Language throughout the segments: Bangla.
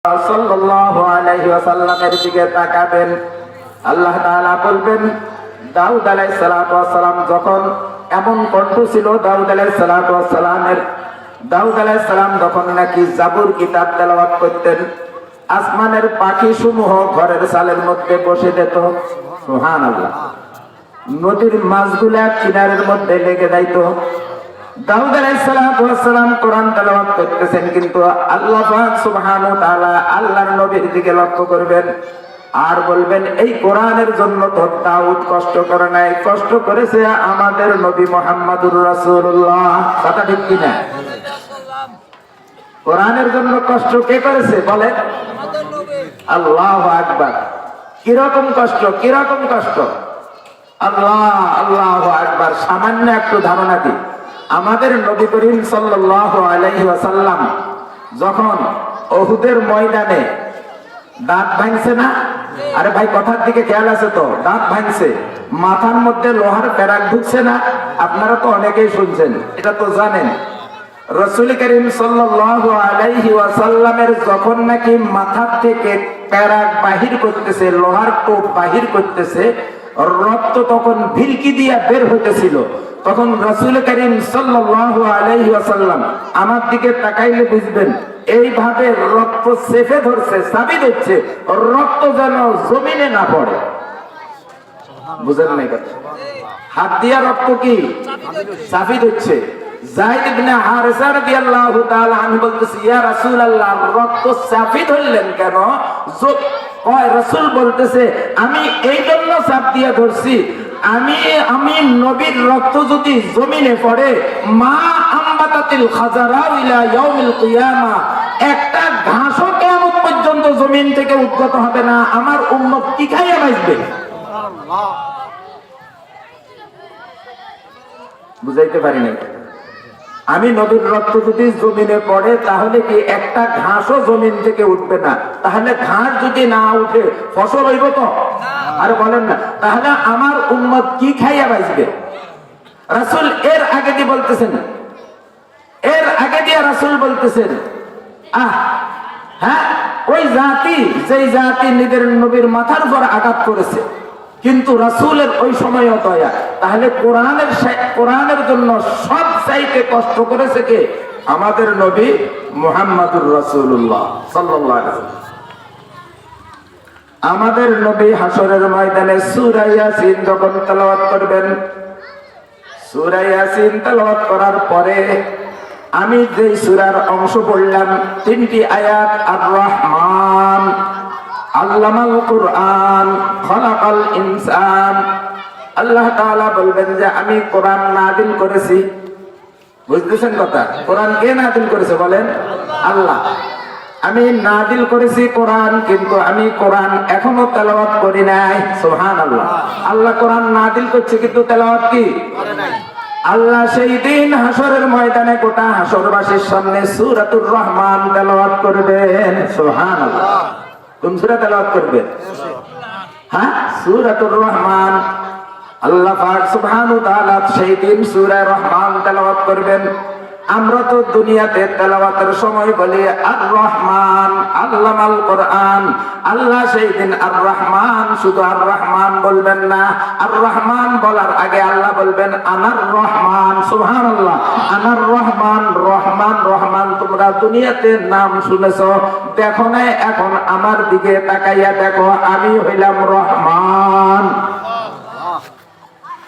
সাল্লাল্লাহু আলাইহি ওয়াসাল্লামের দিকে তাকাবেন। আল্লাহ তাআলা বলবেন, দাউদ আলাইহিস সালাতু ওয়াস সালাম যখন এমন কণ্ঠ ছিল দাউদ আলাইহিস সালাতু ওয়াস সালামের, দাউদ আলাইহিস সালাম যখন নাকি জাবুর কিতাব তেলাওয়াত করতেন, আসমানের পাখি সমূহ ঘরের চালের মধ্যে বসে যেত। সুবহানাল্লাহ। নদীর মাছগুলা কিনারের মধ্যে লেগে যাইত। দাউদ আলাইহিস সালাতু ওয়াস সালাম কোরআন তেলাওয়াত করতেছেন, কিন্তু আল্লাহ পাক সুবহানাহু ওয়া তাআলা আল্লাহর নবীর দিকে লক্ষ্য করবেন আর বলবেন, এই কোরআনের জন্য তো দাউদ কষ্ট করে নাই, কষ্ট করেছে আমাদের নবী মুহাম্মদুর রাসূলুল্লাহ। কথা ঠিক কিনা? কোরআনের জন্য কষ্ট কে করেছে বলেন? আল্লাহু আকবার। কিরকম কষ্ট, কিরকম কষ্ট? আল্লাহু আকবার। সামান্য একটু ধারণা দিই, আমাদের নবী করিম সাল্লাল্লাহু আলাইহি ওয়াসাল্লাম যখন উহুদের ময়দানে দাঁত ভাঙছে না? আরে ভাই কথার দিকে খেয়াল আছে তো? দাঁত ভাঙছে, মাথার মধ্যে লোহার প্যারাক ঢুকছে না? আপনারা তো অনেকেই শুনছেন, এটা তো জানেন। রাসূল করিম সাল্লাল্লাহু আলাইহি ওয়াসাল্লামের যখন নাকি মাথার থেকে প্যারাক বাহির করতেছে, লোহার টোপ বাহির করতেছে, রক্ত তখন ভিলকি দিয়া বের হইতেছিল, তখন রাসূল করিম সাল্লাল্লাহু আলাইহি ওয়াসাল্লাম আমার দিকে তাকাইলে বুঝবেন এইভাবে রক্ত চেপে ধরছে, চাবি ধরছে, রক্ত যেন জমিনে না পড়ে। বুঝেন নাই কথা? হাত দিয়া রক্ত কি চাবি ধরছে। যায়েদ ইবনে হারেসা রাদিয়াল্লাহু তাআলা আনহু বলতেছে, ইয়া রাসূলুল্লাহ, রক্ত চাবি ধরলেন কেন? রাসূল বলতেছে, আমি এই জন্য চাপ দিয়া ধরছি, আমি নবীর রক্ত যদি জমিনে পড়ে, মা আমবাতাতিল খাজারা ইলা ইয়াউমিল কিয়ামা, একটা ঘাসও কিয়ামত পর্যন্ত জমিন থেকে উদ্গত হবে না, আমার উম্মত কি খাইয়া বাঁচবে? সুবহানাল্লাহ। বুঝাইতে পারি না? আমি নবীর রক্ত যদি জমিনে পড়ে, তাহলে কি একটা ঘাসও জমিন থেকে উঠবে না? তাহলে ঘাস যদি না উঠে ফসল হইব তো? আর বলেন না, তাহলে আমার উম্মত কি খাইয়া বাঁচবে? রাসূল এর আগে দিয়ে বলতেছেন, এর আগে দিয়ে রাসূল বলতেছেন, হ্যাঁ, ওই জাতি, যেই জাতি নিজের নবীর মাথার উপর আঘাত করেছে, কিন্তু রাসূলের ওই সময়ও দয়া। তাহলে কোরআনের জন্য সব চাইতে কষ্ট করেছে কে? আমাদের নবী মুহাম্মদুর রাসূলুল্লাহ সাল্লাল্লাহু আলাইহি ওয়াসাল্লাম। আমাদের নবী হাসরের ময়দানে সূরা ইয়াসিন যখন তেলাওয়াত করবেন, সূরা ইয়াসিন তেলাওয়াত করার পরে আমি যেই সূরার অংশ পড়লাম, 3টি আয়াত, আর রহমান আল্লামাল কুরআন খলাকাল ইনসান, আল্লাহ তাআলা বলবেন যে আমি কোরআন নাযিল করেছি। বুঝতেছেন কথা? কোরআন কে নাযিল করেছে বলেন? আল্লাহ। আমি নাযিল করেছি কোরআন, কিন্তু আমি কোরআন এখনো তেলাওয়াত করি নাই। সুবহানাল্লাহ। আল্লাহ কোরআন নাযিল করছে কিন্তু তেলাওয়াত কি করে নাই। আল্লাহ সেই দিন হাসরের ময়দানে গোটা হাসরবাসীর সামনে সূরাতুর রহমান তেলাওয়াত করবেন। সুবহানাল্লাহ। কোন সূরা তেলাওয়াত করবেন? হ্যাঁ, সূরাতুর রহমান। আল্লাহ পাক সুবহানাহু ওয়া তাআলা সেই দিন সূরা রহমান তেলাওয়াত করবেন। আমরা তো দুনিয়াতে তেলাওয়াতের সময় বলি আর রহমান আল্লামাল কোরআন। আল্লাহ সেই দিন আর রহমান, শুধু আর রহমান বলবেন না, আর রহমান বলার আগে আল্লাহ বলবেন আনার রহমান। সুবহানাল্লাহ। আনার রহমান, রহমান রহমান তোমরা দুনিয়াতে নাম শুনেছো, দেখো না, এখন আমার দিকে তাকাইয়া দেখো, আমি হইলাম রহমান।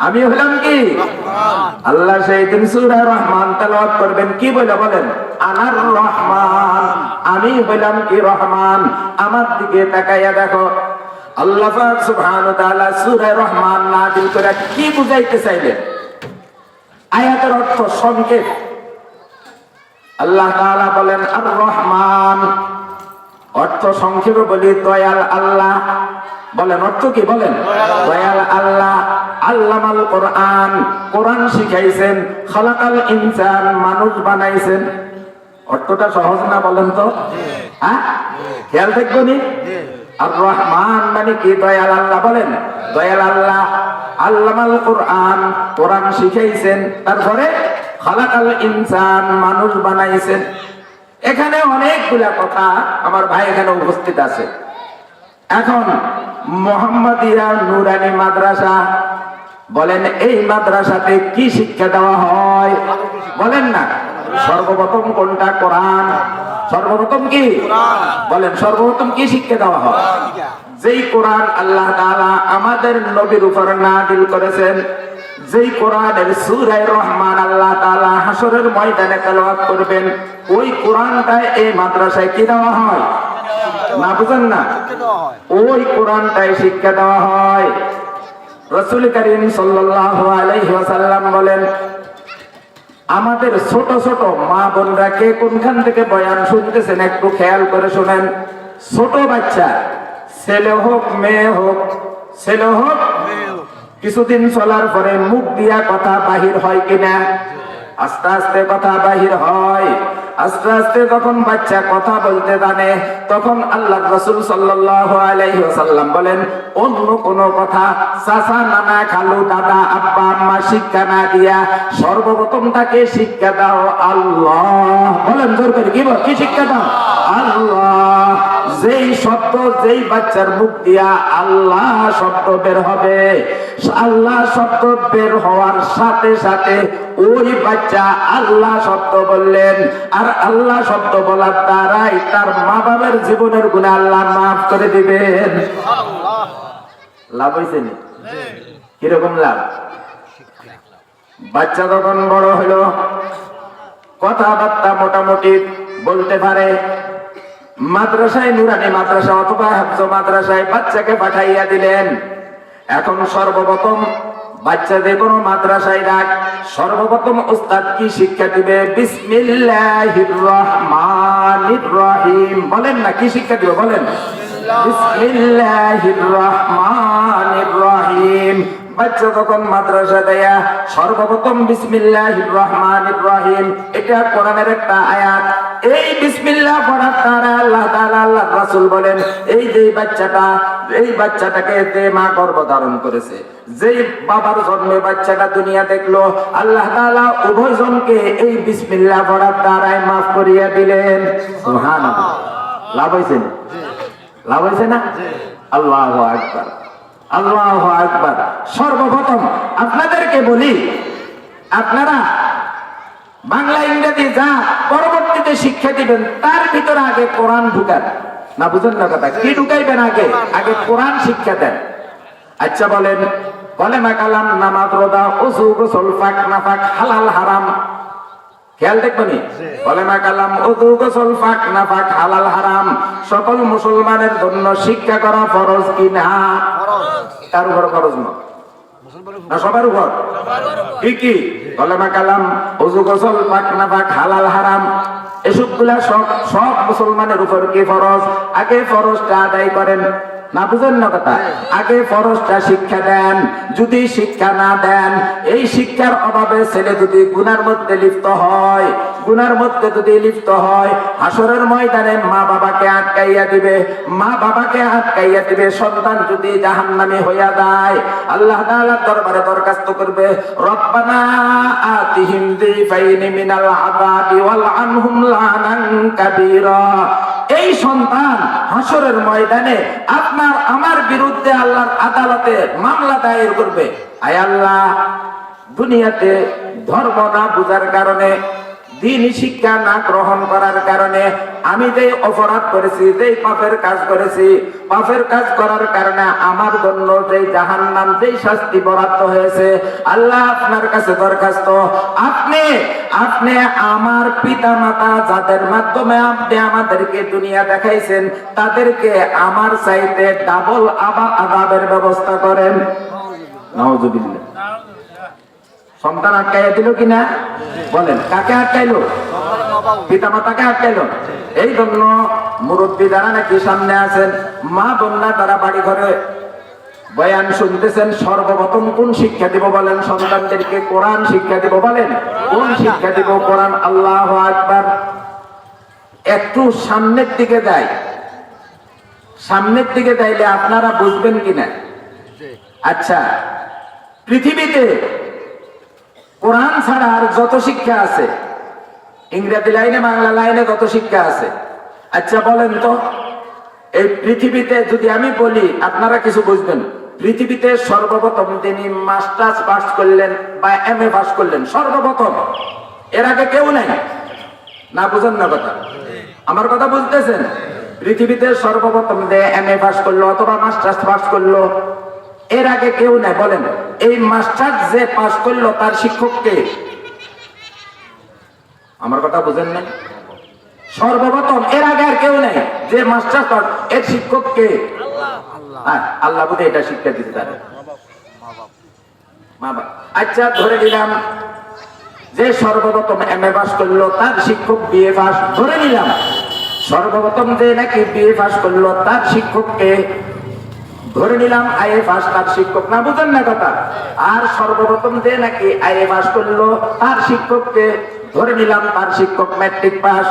আমি হইলাম কি? আল্লাহ সেই দিন সূরা রহমান তেলাওয়াত করবেন, কি বলে বলেন? আনার রহমান, আমি হইলাম কি? রহমান। আমার দিকে তাকাইয়া দেখো। আল্লাহ পাক সুবহানাহু ওয়া তাআলা সূরা রহমান নাযিল করে কি বুঝাইতে চাইলেন? আয়াতের অর্থ সংক্ষেপ। আল্লাহ তাআলা বলেন আর রহমান, অর্থ সংক্ষেপে বলি দয়াল আল্লাহ। বলেন অর্থ কি? বলেন দয়াল আল্লাহ। আল্লামাল কোরআন, কোরআন শিখাইছেন। খালাকাল ইনসান, মানুষ বানাইছেন। অর্থটা সহজ না বলেন তো? হ্যাঁ, খেয়াল থাকবো নি? আর রহমান মানে কি? দয়াল আল্লাহ। বলেন দয়াল আল্লাহ। আল্লামাল কোরআন, কোরআন শিখাইছেন। তারপরে খালাকাল ইনসান, মানুষ বানাইছেন। এখানে অনেকগুলা কথা আমার ভাই এখানে উপস্থিত আছে। এখন মোহাম্মদিয়া নুরানি মাদ্রাসা, বলেন এই মাদ্রাসাতে কি শিক্ষা দেওয়া হয়? বলেন না। সর্বপ্রথম কোনটা? কোরআন। সর্বপ্রথম কি? বলেন সর্বপ্রথম কি শিক্ষা দেওয়া হয়? যেই কোরআন আল্লাহ তাআলা আমাদের নবীর উপর নাযিল করেছেন, যেই কোরআনের সূরা রহমান আল্লাহ তাআলা হাসরের ময়দানে তেলাওয়াত করবেন, ওই কোরআনটাই এই মাদ্রাসায় কি দেওয়া হয়? না বুঝেন না? ওই কোরআনটাই শিক্ষা দেওয়া হয়। রাসূল করিম সাল্লাল্লাহু আলাইহি ওয়াসাল্লাম বলেন, আমাদের ছোট ছোট মা বোনরা কে কোনখান থেকে বয়ান শুনতেছেন একটু খেয়াল করে শুনেন। ছোট বাচ্চা, ছেলে হোক মেয়ে হোক, ছেলে হোক, কিছুদিন চলার পরে মুখ দিয়া কথা বাহির হয় কিনা? আস্তে আস্তে কথা বাহির হয়। আস্তে আস্তে যখন বাচ্চা কথা বলতে জানে, তখন আল্লাহর রাসূল সাল্লাল্লাহু আলাইহি ওয়াসাল্লাম বলেন, অন্য কোন কথা চাচা নানা খালু দাদা আব্বা আম্মা শিক্ষা না দিয়া সর্বপ্রথম তাকে শিক্ষা দাও আল্লাহ। বলেন জোর করে, কি শিক্ষা দাও? আল্লাহ। যেই শব্দ, যেই বাচ্চার মুখ দিয়া আল্লাহ শব্দ বের হবে, আল্লাহ শব্দ বের হওয়ার সাথে সাথে ওই বাচ্চা আল্লাহ শব্দ বললেন, আর আল্লাহ শব্দ বলার দ্বারাই তার মা বাবার জীবনের গুনাহ আল্লাহ মাফ করে দিবেন। লাভ হয়েছে না? কিরকম লাভ? বাচ্চা যখন বড় হলো, কথাবার্তা মোটামুটি বলতে পারে, মাদ্রাসায়, নুরানি মাদ্রাসা অথবা হাফজ মাদ্রাসায় বাচ্চাকে পাঠাইয়া দিলেন। এখন সর্বপ্রথম বাচ্চা যে কোনো মাদ্রাসায় যাক, সর্বপ্রথম উস্তাদ কি শিক্ষা দিবে? বিসমিল্লাহির রহমানির রহিম। বলেন না, কি শিক্ষা দিবে? বলেন বিসমিল্লাহির রহমানির রহিম। বাচ্চা যখন মাদ্রাসা দেয়া সর্বপ্রথম বিসমিল্লাহির রহমানির রহিম, এটা কোরআনের একটা আয়াত। এই বিসমিল্লাহ পড়ার দ্বারা আল্লাহ তাআলা, আল্লাহর রাসূল বলেন, এই যে বাচ্চাটা, এই বাচ্চাটাকে যে মা গর্ভধারণ করেছে, যেই বাবার জন্মে বাচ্চাটা দুনিয়া দেখলো, আল্লাহ তাআলা উভয়জনকে এই বিসমিল্লাহ পড়ার দ্বারাই মাফ করিয়া দিলেন। সুবহানাল্লাহ। লাভ হয়েছে না? লাভ হয়েছে না? আল্লাহু আকবার, আল্লাহু আকবার। সর্বপ্রথম আপনাদেরকে বলি, আপনারা বাংলা ইংরেজি যা পরবর্তীতে শিক্ষা দিবেন, তার ভিতরে আগে কোরআন ঢুকান। না বুঝেন না কথা? কি ঢুকাইবেন? আগে কোরআন শিক্ষা দেন। আচ্ছা বলেন, কলেমা কালাম, নামাজ রোজা, ওযু গোসল, পাক নাপাক, হালাল হারাম, খেয়াল দেখবনি? কলেমা কালাম, ওযু গোসল, পাক নাপাক, হালাল হারাম সকল মুসলমানের জন্য শিক্ষা করা ফরজ কি না? কার উপর ফরজ না? সবার উপর। কি? কলেমা কালাম, ওযু গোসল, পাক নাপাক, হালাল হারাম, এসবগুলা সব মুসলমানের উপর কি ফরজ? আগে ফরজটা আদায় করেন। না বুঝেন না কথা? আগে ফরজটা শিক্ষা দেন। যদি শিক্ষা না দেন, এই শিক্ষার অভাবে ছেলে যদি গুনার মধ্যে লিপ্ত হয়, গুনার মধ্যে যদি লিপ্ত হয়, হাসরের ময়দানে মা বাবাকে আটকাইয়া দিবে, মা বাবাকে আটকাইয়া দিবে। সন্তান যদি জাহান্নামী হইয়া যায়, আল্লাহ তাআলার দরবারে দরখাস্ত করবে, রব্বানা আতিহিম যিফাইনি মিনাল আযাবি ওয়াল আনহুম লানান কাবীরা। এই সন্তান হাসরের ময়দানে আপনার আমার বিরুদ্ধে আল্লাহর আদালতে মামলা দায়ের করবে। আয় আল্লাহ, দুনিয়াতে ধর্ম না বুঝার কারণে, দ্বীন শিক্ষা না গ্রহণ করার কারণে আমি যে অপরাধ করেছি, যে পাপের কাজ করেছি, পাপের কাজ করার কারণে আমার জন্য যে জাহান্নাম, যে শাস্তি বরাদ্দ হয়েছে, আল্লাহ আপনার কাছে দরখাস্ত, আপনি আমার পিতা মাতা যাদের মাধ্যমে আপনি আমাদেরকে দুনিয়া দেখাইছেন, তাদেরকে আমার চাইতে ডাবল আযাবের ব্যবস্থা করেন। নাউযুবিল্লাহ। সন্তান আটকাইয়া দিল কিনা? বলেন, কাকে আটকাইলো? পিতা মাতাকে আটকাইলো। এই জন্য মুরব্বী যারা নাকি সামনে আছেন, মা বোনরা তারা বাড়ি ঘরে বয়ান শুনতেছেন, সর্বপ্রথম কোন শিক্ষা দিব? বলেন, সন্তানদেরকে কোরআন শিক্ষা দিব। বলেন, কোন শিক্ষা দিব? কোরআন। আল্লাহু আকবার। একটু সামনের দিকে যাই, সামনের দিকে যাইলে আপনারা বুঝবেন কিনা। আচ্ছা, পৃথিবীতে কোরআন ছাড়া আর যত শিক্ষা আছে, ইংরেজি লাইনে বাংলা লাইনে কত শিক্ষা আছে। আচ্ছা বলেন তো, এই পৃথিবীতে যদি আমি বলি আপনারা কিছু বুঝবেন, পৃথিবীতে সর্বপ্রথম তিনি মাস্টার্স পাস করলেন বা MA পাস করলেন সর্বপ্রথম, এর আগে কেউ নাই। না বুঝেন না কথা, আমার কথা বুঝতেছেন? পৃথিবীতে সর্বপ্রথম যে MA পাস করলো অথবা মাস্টার্স পাস করলো, এর আগে কেউ নাই। বলেন এই মাস্টার্স যে পাস করলো তার শিক্ষক কে? আমার কথা বুঝেন না? সর্বপ্রথম, এর আগে আর কেউ নাই। যে মাস্টার্স পাস এর শিক্ষক কে? আল্লাহ বুঝে এটা শিক্ষা দিতে পারে, মা বাবা। আচ্ছা ধরে নিলাম যে সর্বপ্রথম MA পাস করলো তার শিক্ষক BA পাস, ধরে নিলাম সর্বপ্রথম যে নাকি BA পাস করলো তার শিক্ষককে ধরে নিলাম IA পাস, তার শিক্ষক। না বুঝেন না কথা? আর সর্বপ্রথম যে নাকি IA পাস করলো তার শিক্ষককে ধরে নিলাম তার শিক্ষক ম্যাট্রিক পাস।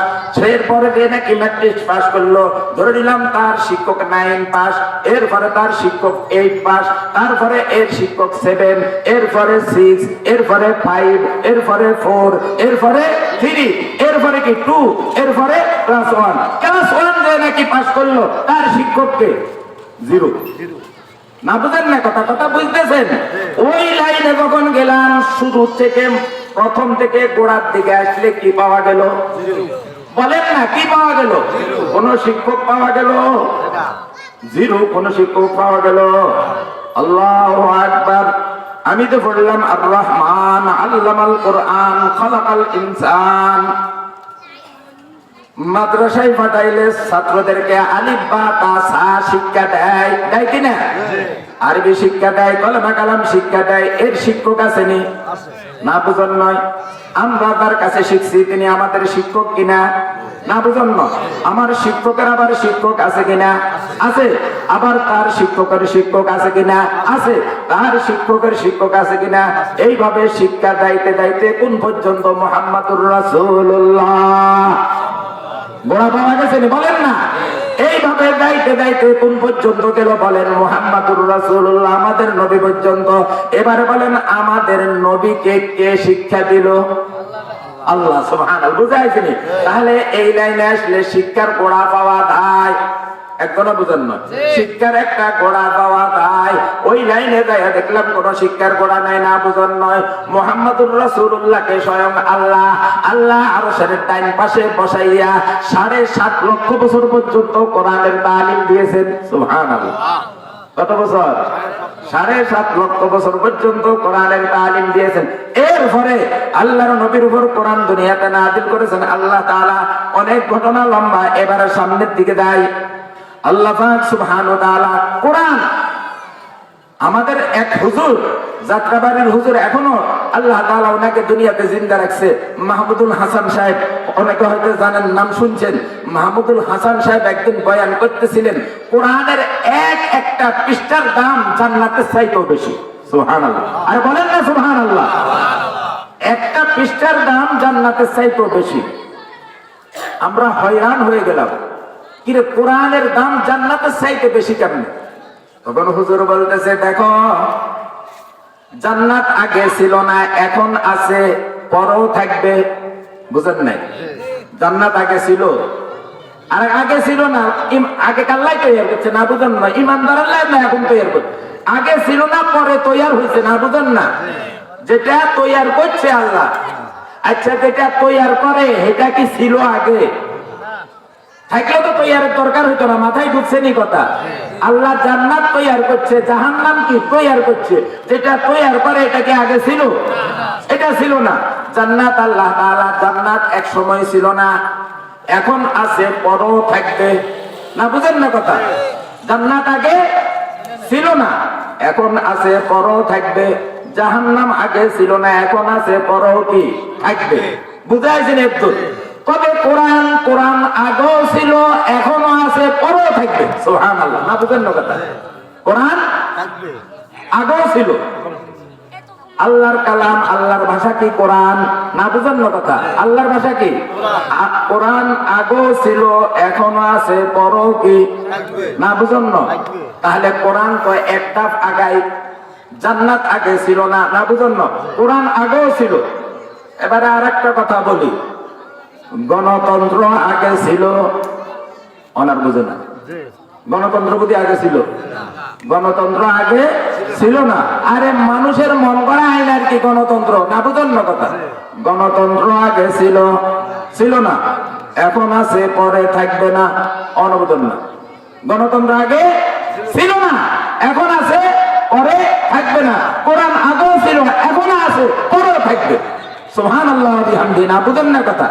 এরপরে যে নাকি ম্যাট্রিক পাস করলো ধরে নিলাম তার শিক্ষক 9 পাস, এরপরে তার শিক্ষক 8 পাস, তারপরে এর শিক্ষক 7, এরপরে 6, এরপরে 5, এরপরে 4, এরপরে 3, এরপরে কি 2, এরপরে ক্লাস 1। ক্লাস 1 যে নাকি পাস করলো তার শিক্ষককে 0। না বুঝেন না কথা? কথা বুঝতেছেন? ওই লাইনে যখন গেলাম শুরু থেকে প্রথম থেকে গোড়ার দিকে আসলে কি পাওয়া গেল? বলেন না কি পাওয়া গেল? কোন শিক্ষক পাওয়া গেল? 0। কোন শিক্ষক পাওয়া গেল? আল্লাহু আকবার। আমি তো পড়লাম আর রহমান আল্লামাল কোরআন খালাকাল ইনসান। মাদ্রাসায় পাঠাইলে ছাত্রদেরকে আলিফ বা তা সা শিক্ষা দেয়, দেয় কিনা? আরবি শিক্ষা দেয়, কলমা কালাম শিক্ষা দেয়। এর শিক্ষক আসেনি? না বুঝন নয়, আমরা তার কাছে শিখছি, তিনি আমাদের শিক্ষক কিনা? না বুঝন নয়, আমার শিক্ষকের আবার শিক্ষক আছে কিনা? আছে। আবার তার শিক্ষকের শিক্ষক আছে কিনা? আছে। তার শিক্ষকের শিক্ষক আছে কিনা? এইভাবে শিক্ষা দাইতে দাইতে কোন পর্যন্ত? মুহাম্মাদুর রাসূলুল্লাহ। গোড়া পাওয়া গেছে বলেন না? এইভাবে দাইতে দাইতে কোন পর্যন্ত গেল? বলেন মুহাম্মাদুর রাসূলুল্লাহ, আমাদের নবী পর্যন্ত। এবারে বলেন আমাদের নবীকে কে শিক্ষা দিল? আল্লাহ সুবহানাল্লাহ। বুঝাইছেন? তাহলে এই লাইনে আসলে শিক্ষার গোড়া পাওয়া যায়। একদমই বুঝেন না, শিক্ষার একটা গোড়া পাওয়া যায়। ওই লাইনে যাইয়া দেখলাম কোন শিক্ষার গোড়া নাই। না বুঝেন নয়, মুহাম্মাদুর রাসূলুল্লাহকে স্বয়ং আল্লাহ আরশের ডাইন পাশে বসাইয়া 7.5 লক্ষ বছর পর্যন্ত কোরআনের তালিম দিয়েছেন। সুবহানাল্লাহ। কত বছর? 7.5 লক্ষ বছর পর্যন্ত কোরআনের তালিম দিয়েছেন। এরপরে আল্লাহর নবীর উপর কোরআন দুনিয়াতে নাযিল করেছেন আল্লাহ তাআলা। অনেক ঘটনা লম্বা, এবারে সামনের দিকে যাই। আল্লাহ পাক সুবহানাহু ওয়া তাআলা কোরআন, আমাদের এক হুজুর, যাত্রাবাড়ির হুজুর, এখনো আল্লাহ তাআলা ওনাকে দুনিয়াতে জিন্দা রাখছে, মাহমুদুল হাসান সাহেব। অনেকে হয়তো জানেন, নাম শুনছেন। মাহমুদুল হাসান সাহেব একদিন বয়ান করতেছিলেন, কোরআনের একটা পৃষ্ঠার দাম জান্নাতের চাইতেও বেশি। সুবহানাল্লাহ। আর বলেন না সুবহানাল্লাহ? একটা পৃষ্ঠার দাম জান্নাতের চাইতেও বেশি। আমরা হয়রান হয়ে গেলাম, কিরে কোরআনের দাম জান্নাতের চাইতে বেশি কেমনে? তখন হুজুর বলতেছে, দেখো জান্নাত আগে ছিল না, এখন আছে, পরেও থাকবে। বুঝেন নাই? জান্নাত আগে ছিল আর আগে ছিল না। আগে কাল্লাই তৈরি করছে, না বুঝেন না? ইমানদার আল্লাহ না এখন তৈরি করছে। আগে ছিল না, পরে তৈরি হয়েছে। না বুঝেন না? যেটা তৈরি করছে আল্লাহ। আচ্ছা যেটা তৈরি করে এটা কি ছিল আগে? থাকলে তো তৈয়ারের দরকার হইতো না। মাথায় ঢুকছে নি কথা? আল্লাহ জান্নাত তৈয়ার করছে, জাহান্নাম কি তৈয়ার করছে। যেটা তৈয়ার করে এটা কি আগে ছিল? এটা ছিল না। জান্নাত আল্লাহ তাআলা, জান্নাত এক সময় ছিল না, এখন আছে, পরেও থাকবে। না বুঝেন না কথা? জান্নাত আগে ছিল না, এখন আছে, পরেও থাকবে। জাহান্নাম আগে ছিল না, এখন আছে, পরেও কি থাকবে। বুঝাইছেন একটু? তবে কোরআন আগেও ছিল, এখনো আছে, পরেও থাকবে। সুবহানাল্লাহ। না বুঝেন না কথা? কোরআন আগেও ছিল, আল্লাহর কালাম, আল্লাহর ভাষা কি কোরআন? না বুঝেন না কথা? আল্লাহর ভাষা কি কোরআন? আগেও ছিল, এখনো আছে, পরেও কি? না বুঝেন না? তাহলে কোরআন তো একটা আগাই, জান্নাত আগে ছিল না। না বুঝেন না? কোরআন আগেও ছিল। এবারে আর একটা কথা বলি, গণতন্ত্র আগে ছিল, অনার বুঝে না, গণতন্ত্র বুঝি আগে ছিল, গণতন্ত্র আগে ছিল না। আরে মানুষের মন করা আইন আর কি গণতন্ত্র, না বুঝেন না কথা। গণতন্ত্র আগে ছিল, ছিল না, এখন আছে, পরে থাকবে না, অনুমোদন না। গণতন্ত্র আগে ছিল না, এখন আছে, পরে থাকবে না। কোরআন আগেও ছিল, এখনো আছে, পরেও থাকবে। সুবহানাল্লাহ ওয়া বিহামদিহি, না বুঝেন না কথা।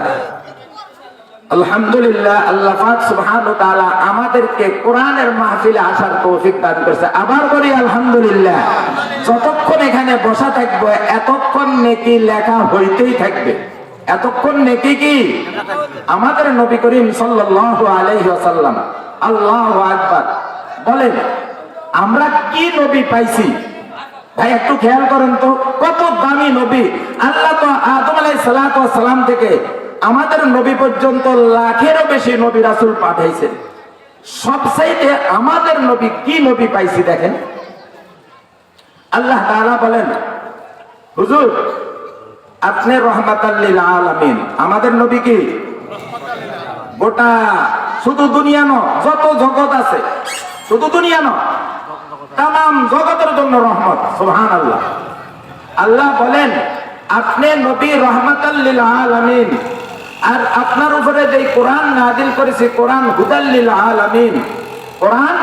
আলহামদুলিল্লাহ, আল্লাহ পাক সুবহানাহু ওয়া তাআলা আমাদেরকে কোরআনের মাহফিলে আসার তৌফিক দান করেছে। আবার বলি আলহামদুলিল্লাহ। যতক্ষণ এখানে বসা থাকবো এতক্ষণ নেকি লেখা হইতেই থাকবে। এতক্ষণ নেকি কি আমাদের নবী করিম সাল্লাল্লাহু আলাইহি ওয়াসাল্লাম, আল্লাহু আকবার, বলেন আমরা কি নবী পাইছি? ভাই একটু খেয়াল করেন তো, কত দামি নবী। আল্লাহ তো আদম আলাইহিস সালাতু ওয়াস সালাম থেকে আমাদের নবী পর্যন্ত লাখেরও বেশি নবী রাসূল পাঠাইছেন। সবচাইতে আমাদের নবী কি নবী পাইছি দেখেন। আল্লাহ তাআলা বলেন, হুজুর আপনি রহমাতাল লিল আলামিন। আমাদের নবী কি গোটা শুধু দুনিয়া নয়, যত জগৎ আছে, শুধু দুনিয়া নয়, তাম জগতের জন্য রহমত। সুবহানাল্লাহ। আল্লাহ বলেন আপনি নবী রহমাতাল লিল আলামিন, আর আপনার উপরে যে কোরআন নাযিল করেছে কোরআন হুদাল লিল আলামিন, কোরআন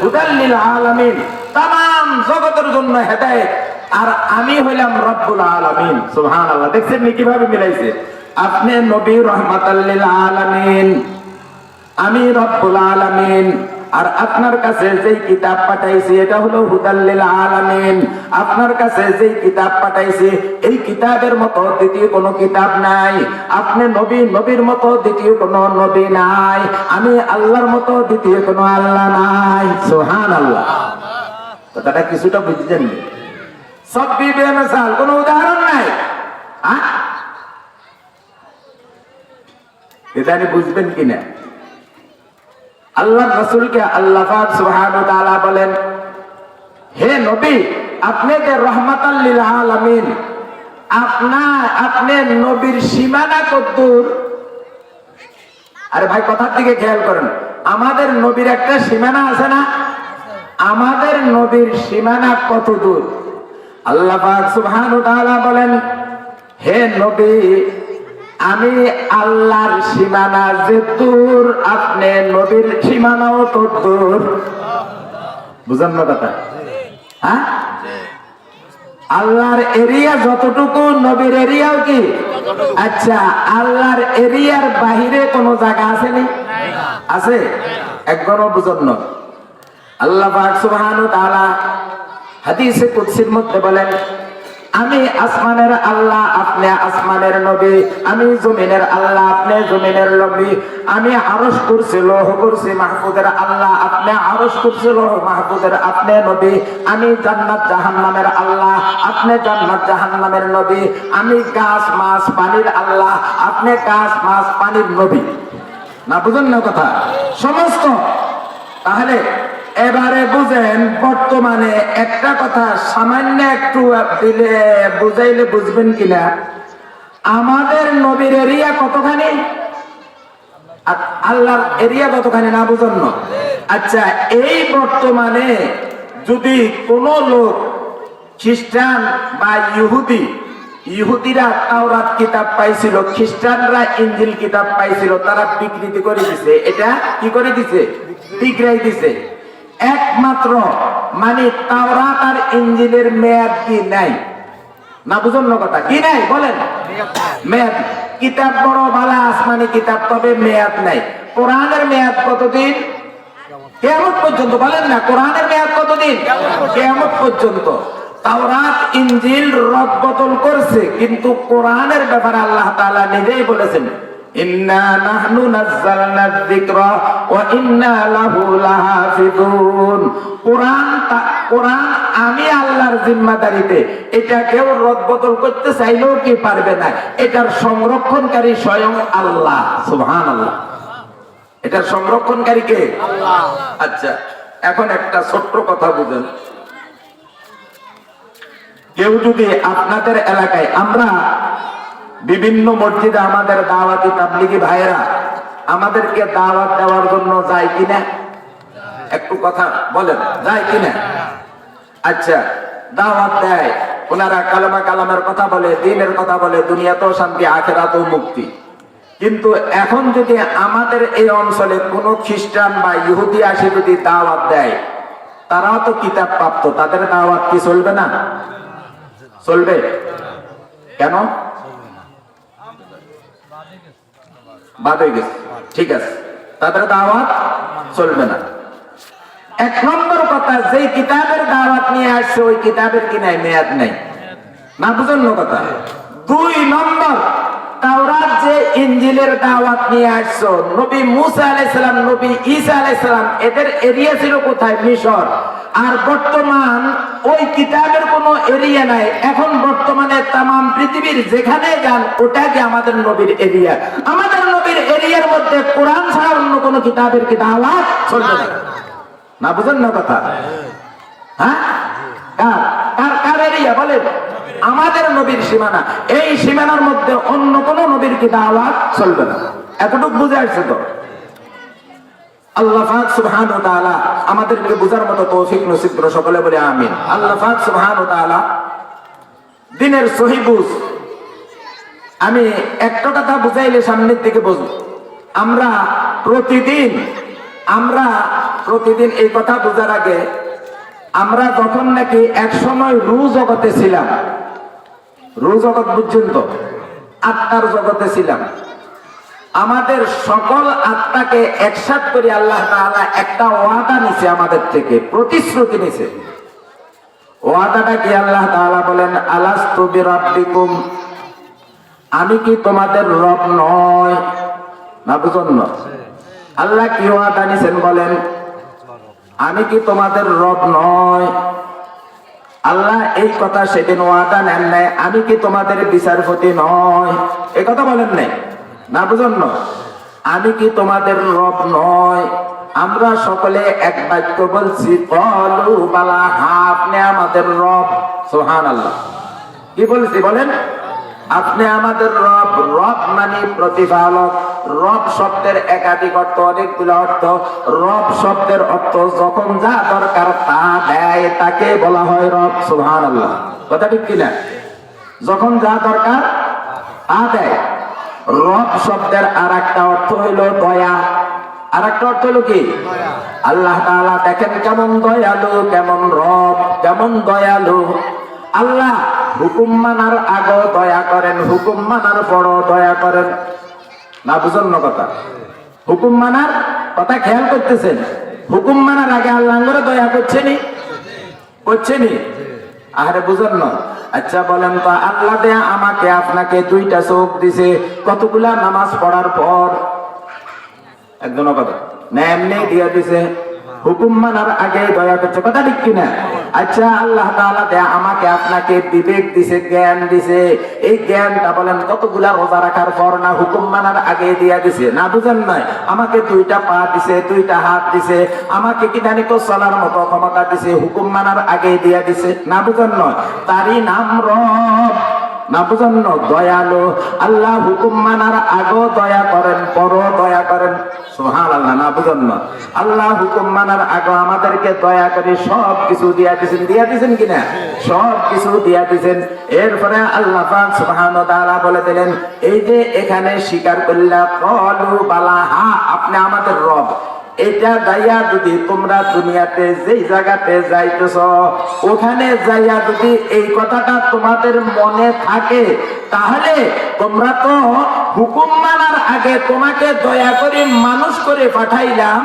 হুদাল লিল আলামিন, তাম জগতের জন্য হেদায়েত। আর আমি হইলাম রব্বুল আলামিন। সুবহানাল্লাহ। দেখছেন নি কিভাবে মিলাইছে? আপনি নবী রহমাতাল লিল আলামিন, আমি রব্বুল আলামিন। আর আপনার কাছে যেই কিতাব পাঠাইছি এটা হলো হুদাল লিল আলামিন। আপনার কাছে যেই কিতাব পাঠাইছি এই কিতাবের মতো দ্বিতীয় কোনো কিতাব নাই। আপনি নবী, নবীর মতো দ্বিতীয় কোনো নবী নাই। আমি আল্লাহর মতো দ্বিতীয় কোনো আল্লাহ নাই। সুবহানাল্লাহ। কথাটা কিছুটা বুঝছেন? সব বেমিসাল, কোনো উদাহরণ নাই। এটা বুঝবেন কিনা? আল্লাহ রাসূলকে আল্লাহ পাক সুবহানাহু ওয়া তাআলা বলেন, হে নবী আপনি যে রহমাতাল লিল আলামিন, আপনি নবীর সীমানা কতদূর? আরে ভাই কথার দিকে খেয়াল করেন। আমাদের নবীর একটা সীমানা আছে না? আমাদের নবীর সীমানা কত দূর? আল্লাহ পাক সুবহানাহু ওয়া তাআলা বলেন, হে নবী আমি আল্লাহর সীমানা যে দূর, আপনি নবীর সীমানাও তো দূর। বুঝেন না কথা? হ্যাঁ, আল্লাহর এরিয়া যতটুকু নবীর এরিয়াও কি? আচ্ছা, আল্লাহর এরিয়ার বাহিরে কোন জায়গা আছে নি? আছে? একবারও বুঝেন না। আল্লাহ পাক সুবহানাহু ওয়া তাআলা হাদিসে কুদসির মধ্যে বলেন, আমি আসমানের আল্লাহ, আপনি আসমানের নবী। আমি জমিনের আল্লাহ, আপনি জমিনের নবী। আমি আরশ কুরসি লৌহ কুরসি মাহফুজের আল্লাহ, আপনি আরশ কুরসি লৌহ মাহফুজের, আপনি নবী। আমি জান্নাত জাহান্নামের আল্লাহ, আপনি জান্নাত জাহান্নামের নবী। আমি গাছ মাছ পানির আল্লাহ, আপনি গাছ মাছ পানির নবী। না বুঝেন না কথা? সমস্ত। তাহলে এবারে বুঝেন, বর্তমানে একটা কথা সামান্য একটু দিলে বুঝাইলে বুঝবেন কিনা। আমাদের নবীর এরিয়া কতখানি, আর আল্লাহর এরিয়া কতখানি, না বুঝেন না? আচ্ছা, এই বর্তমানে যদি কোন লোক খ্রিস্টান বা ইহুদিরা তাওরাত কিতাব পাইছিল, খ্রিস্টানরা ইনজিল কিতাব পাইছিল, তারা বিকৃতি করে দিছে। এটা কি করে দিছে? বিক্রয় দিছে। একমাত্র মানে তাওরাত আর ইনজিলের মেয়াদ কি নাই? না বুঝুন না কথা, কি নাই বলেন? মেয়াদ। কিতাব বড় ভালো আসমানি কিতাব, তবে মেয়াদ নাই। কোরআনের মেয়াদ কতদিন? কিয়ামত পর্যন্ত। বলেন না, কোরআনের মেয়াদ কতদিন? কিয়ামত পর্যন্ত। তাওরাত ইনজিল রদ বদল করছে, কিন্তু কোরআনের ব্যাপারে আল্লাহ তাআলা নিজেই বলেছেন, ইন্না নাহনু নাযালনায যিকরা ওয়া ইন্না লাহু লাহাফিজুন। কোরআন আমি আল্লাহর জিম্মাদারিতে। এটা কেউ রদ বদল করতে চাইলেও কি পারবে না। এটার সংরক্ষণকারী স্বয়ং আল্লাহ। সুবহানাল্লাহ। এটার সংরক্ষণকারী কে? আল্লাহ। আচ্ছা, এখন একটা ছোট্ট কথা বুঝেন। কেউ যদি আপনাদের এলাকায়, আমরা বিভিন্ন মসজিদে আমাদের দাওয়াতি তাবলিগি ভাইয়েরা আমাদেরকে দাওয়াত দেওয়ার জন্য যায় কিনা? একটু কথা বলেন, যায় কিনা? আচ্ছা, দাওয়াত দেয়, ওনারা কালেমা কালামের কথা বলে, দ্বীনের কথা বলে, দুনিয়াতেও শান্তি, আখিরাতেও মুক্তি। কিন্তু এখন যদি আমাদের এই অঞ্চলে কোনো খ্রিস্টান বা ইহুদি আসে যদি দাওয়াত দেয়, তারাও তো কিতাব প্রাপ্ত, তাদের দাওয়াত কি চলবে না? চলবে কেন? বাদ হয়ে গেছে, ঠিক আছে, তাদের দাওয়াত চলবে না। এক নম্বর কথা, যেই কিতাবের দাওয়াত নিয়ে আসছে ওই কিতাবের কি নাই? মেয়াদ নাই, না বুঝেন কথা। দুই নম্বর, তাওরাত যে ইনজিলের দাওয়াত নিয়ে আসছো, নবী মুসা আলাইহিস সালাম, নবী ঈসা আলাইহিস সালাম, এদের এরিয়া ছিল কোথায়? মিশর। আর বর্তমান ওই কিতাবের কোনো এরিয়া নাই। এখন বর্তমানে তামাম পৃথিবীর যেখানে যান ওটাকে আমাদের নবীর এরিয়া। আমাদের নবীর এরিয়ার মধ্যে কোরআন ছাড়া অন্য কোনো কিতাবের কি দাওয়াত চলবে না? না বুঝেন না কথা? হ্যাঁ, কার এরিয়া বলেন? আমাদের নবীর সীমানা। এই সীমানার মধ্যে অন্য কোন নবীর কি দাওয়াত চলবে না। এতটুকু বুঝে আসছে তো? আল্লাহ পাক সুবহানাহু ওয়া তাআলা আমাদেরকে বুঝার মতো তৌফিক নসিব করে, সকলে বলে আমিন। আল্লাহ পাক সুবহানাহু ওয়া তাআলা দ্বীনের সহিহ বুঝ। আমি একটা কথা বুঝাইলে সামনের দিকে বুঝব। আমরা প্রতিদিন এই কথা বোঝার আগে, আমরা যখন নাকি এক সময় রূহ জগতে ছিলাম, রূহ জগৎ বুঝছেন তো, আত্মার জগতে ছিলাম, আমাদের সকল আত্মাকে একসাথ করে আল্লাহ তাআলা একটা ওয়াদা নিছে আমাদের থেকে, প্রতিশ্রুতি নিছে। ওয়াদাটা কি? আল্লাহ তাআলা বলেন, আলাস্তু বিরাব্বিকুম, আমি কি তোমাদের রব নয়? না বুঝুন না, আল্লাহ কি ওয়াদা নিছেন বলেন, আমি কি তোমাদের রব নয়? আল্লাহ এই কথা সেদিন ওয়াদা নেন নাই, আমি কি তোমাদের বিচারপতি নয়? এই কথা বলেন নাই, না বুঝুন না, আমি কি তোমাদের রব নয়? আমরা সকলে এক বাক্য বলছি, কলু বালা, হ্যাঁ আপনি আমাদের রব। সুবহানাল্লাহ। কি বলছি বলেন? আপনি আমাদের রব। রব মানে প্রতিপালক। রব শব্দের একাধিক অর্থ, অনেকগুলো অর্থ। রব শব্দের অর্থ যখন যা দরকার তা দেয়, তাকে বলা হয় রব। সুবহানাল্লাহ। কথা ঠিক কিনা? যখন যা দরকার তা দেয়। রব শব্দের আর একটা অর্থ হইল দয়া। আর একটা অর্থ হলো কি? আল্লাহ তাআলা দেখেন কেমন দয়ালু, কেমন রব, কেমন দয়ালু। আল্লাহ হুকুম মানার আগেও দয়া করেন, হুকুম মানার পরও দয়া করেন। না বুঝুন না কথা? হুকুম মানার কথা খেয়াল করতেছেন? হুকুম মানার আগে আল্লাহ করে দয়া করছেনি? আরে বুঝুন না। আচ্ছা বলেন তো, আল্লাহ দেয়া আমাকে আপনাকে দুইটা চোখ দিছে, কতগুলা নামাজ পড়ার পর? একজন কথা না, এমনি দিয়া দিছে। হুকুম মানার আগে দয়া করছে, কথা ঠিক কিনা? আচ্ছা, আল্লাহ তাআলা দেয়া আমাকে আপনাকে বিবেক দিছে, জ্ঞান দিছে। এই জ্ঞানটা বলেন কতগুলা রোজা রাখার পর? না হুকুম মানার আগে দিয়া দিছে? না বুঝেন নাই? আমাকে দুইটা পা দিছে, দুইটা হাত দিছে, আমাকে কি জানি তো চলার মতো ক্ষমতা দিছে, হুকুম মানার আগে দিয়া দিছে। না বুঝেন নয়? তারই নাম রব। না বুঝেন না? দয়ালু। আল্লাহ হুকুম মানার আগেও দয়া করেন, পরও দয়া করেন। সুবহানাল্লাহ। না বুঝেন না? আল্লাহ হুকুম মানার আগে আমাদেরকে দয়া করে সব কিছু দিয়া দিয়েছেন কিনা? সব কিছু দিয়া দিয়েছেন। এরপরে আল্লাহ পাক সুবহানাহু ওয়া তাআলা বলে দিলেন, এই যে এখানে স্বীকার করলা, ক্বালু বালা, হ্যাঁ আপনি আমাদের রব। এটা যাইয়া যদি তোমরা দুনিয়াতে যেই জায়গাতে যাইতেছ, ওখানে যাইয়া যদি এই কথাটা তোমাদের মনে থাকে, তাহলে তোমরা তো হুকুম মানার আগে তোমাকে দয়া করে মানুষ করে পাঠাইলাম।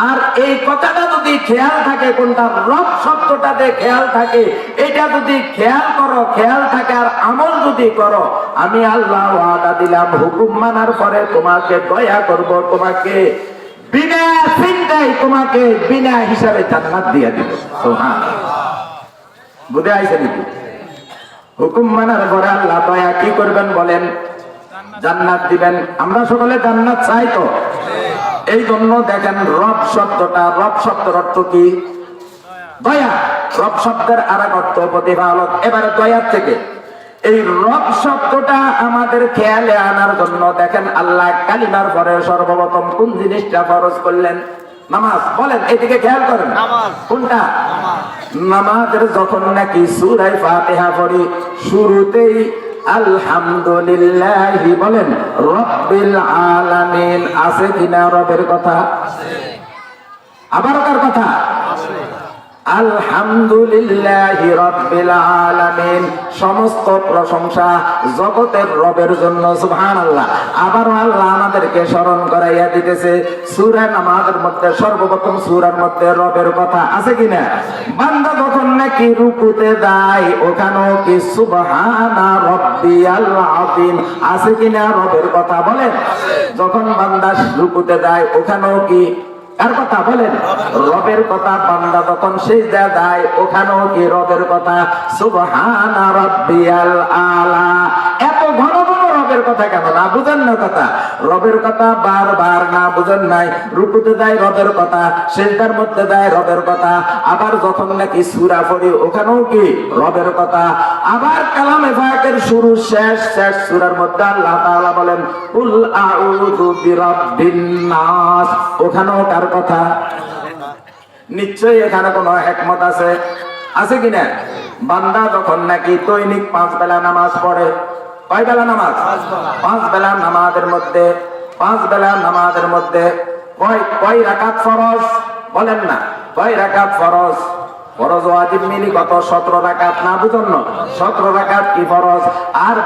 আর এই কথাটা যদি খেয়াল থাকে, কোনটা? রব শব্দটাতে খেয়াল থাকে। এটা যদি খেয়াল থাকে আর আমল যদি করো, আমি আল্লাহ ওয়াদা দিলাম হুকুম মানার পরে তোমাকে দয়া করব, তোমাকে বিনা চিন্তায়, তোমাকে বিনা হিসাবে জান্নাত দিয়ে দিব। সুবহানাল্লাহ। বুঝে আইছে নাকি? হুকুম মানার পরে আল্লাহ দয়া কি করবেন বলেন? জান্নাত দিবেন। আমরা সকলে জান্নাত চাই তো? এই জন্য দেখেন রব শব্দের অর্থ কি? দয়া। রব শব্দের আর এক অর্থ প্রতিপালক। এবারে দয়ার থেকে এই রব শব্দটা আমাদের খেয়ালে আনার জন্য দেখেন আল্লাহ কালিমার পরে সর্বপ্রথম কোন জিনিসটা ফরজ করলেন? নামাজ। বলেন, এদিকে খেয়াল করেন। কোনটা? নামাজের যখন নাকি সূরা ফাতিহা পড়ি শুরুতেই আলহামদুলিল্লাহি বলেন রব্বিল আলামিন আছে কিনা? রবের কথা আবার কার কথা? আলহামদুলিল্লাহি রাব্বিল আলামিন, সমস্ত প্রশংসা জগতের রবের জন্য। সুবহানাল্লাহ। আবারও আল্লাহ আমাদেরকে স্মরণ করাইয়া দিতেছে সূরা নামাজের মধ্যে সর্বপ্রথম সূরার মধ্যে রবের কথা আছে কিনা? বান্দা যখন নাকি রুকুতে যায় ওখানেও কি সুবহানা রাব্বিয়াল আযীম আছে কিনা? রবের কথা বলেন। যখন বান্দা রুকুতে যায় ওখানেও কি কার কথা? বলেন, রবের কথা। বান্দা যখন সিজদা যায় ওখানেও কি রবের কথা? সুবহানা রাব্বিয়াল আলা। এত ঘন ঘন রবের কথা কেন? না বুঝেন না কথা? রবের কথা বারবার না বুঝেন নাই? রুকুতে যায় রবের কথা, সিজদার মধ্যে যায় রবের কথা, আবার যখন নাকি সূরা পড়ি ওখানেও কি রবের কথা। আবার কালামে পাকের শুরু শেষ সূরার মধ্যে আল্লাহ তাআলা বলেন কুল আউযু বিরাব্বিন নাস, ওখানেও কার কথা? নিশ্চয়ই এখানে কোনো হিকমত আছে। আছে কিনা? বান্দা যখন নাকি দৈনিক 5 বেলা নামাজ পড়ে, কয় বেলা নামাজ? 5 বেলা নামাজের মধ্যে 5 বেলা নামাজের মধ্যে কয় রাকাত ফরজ? বলেন না, কয় রাকাত ফরজ? ফরজ ওয়াজিব মিলি কত? 17 রাকাত। না বুঝুন না, 17 রাকাত কি ফরজ, আর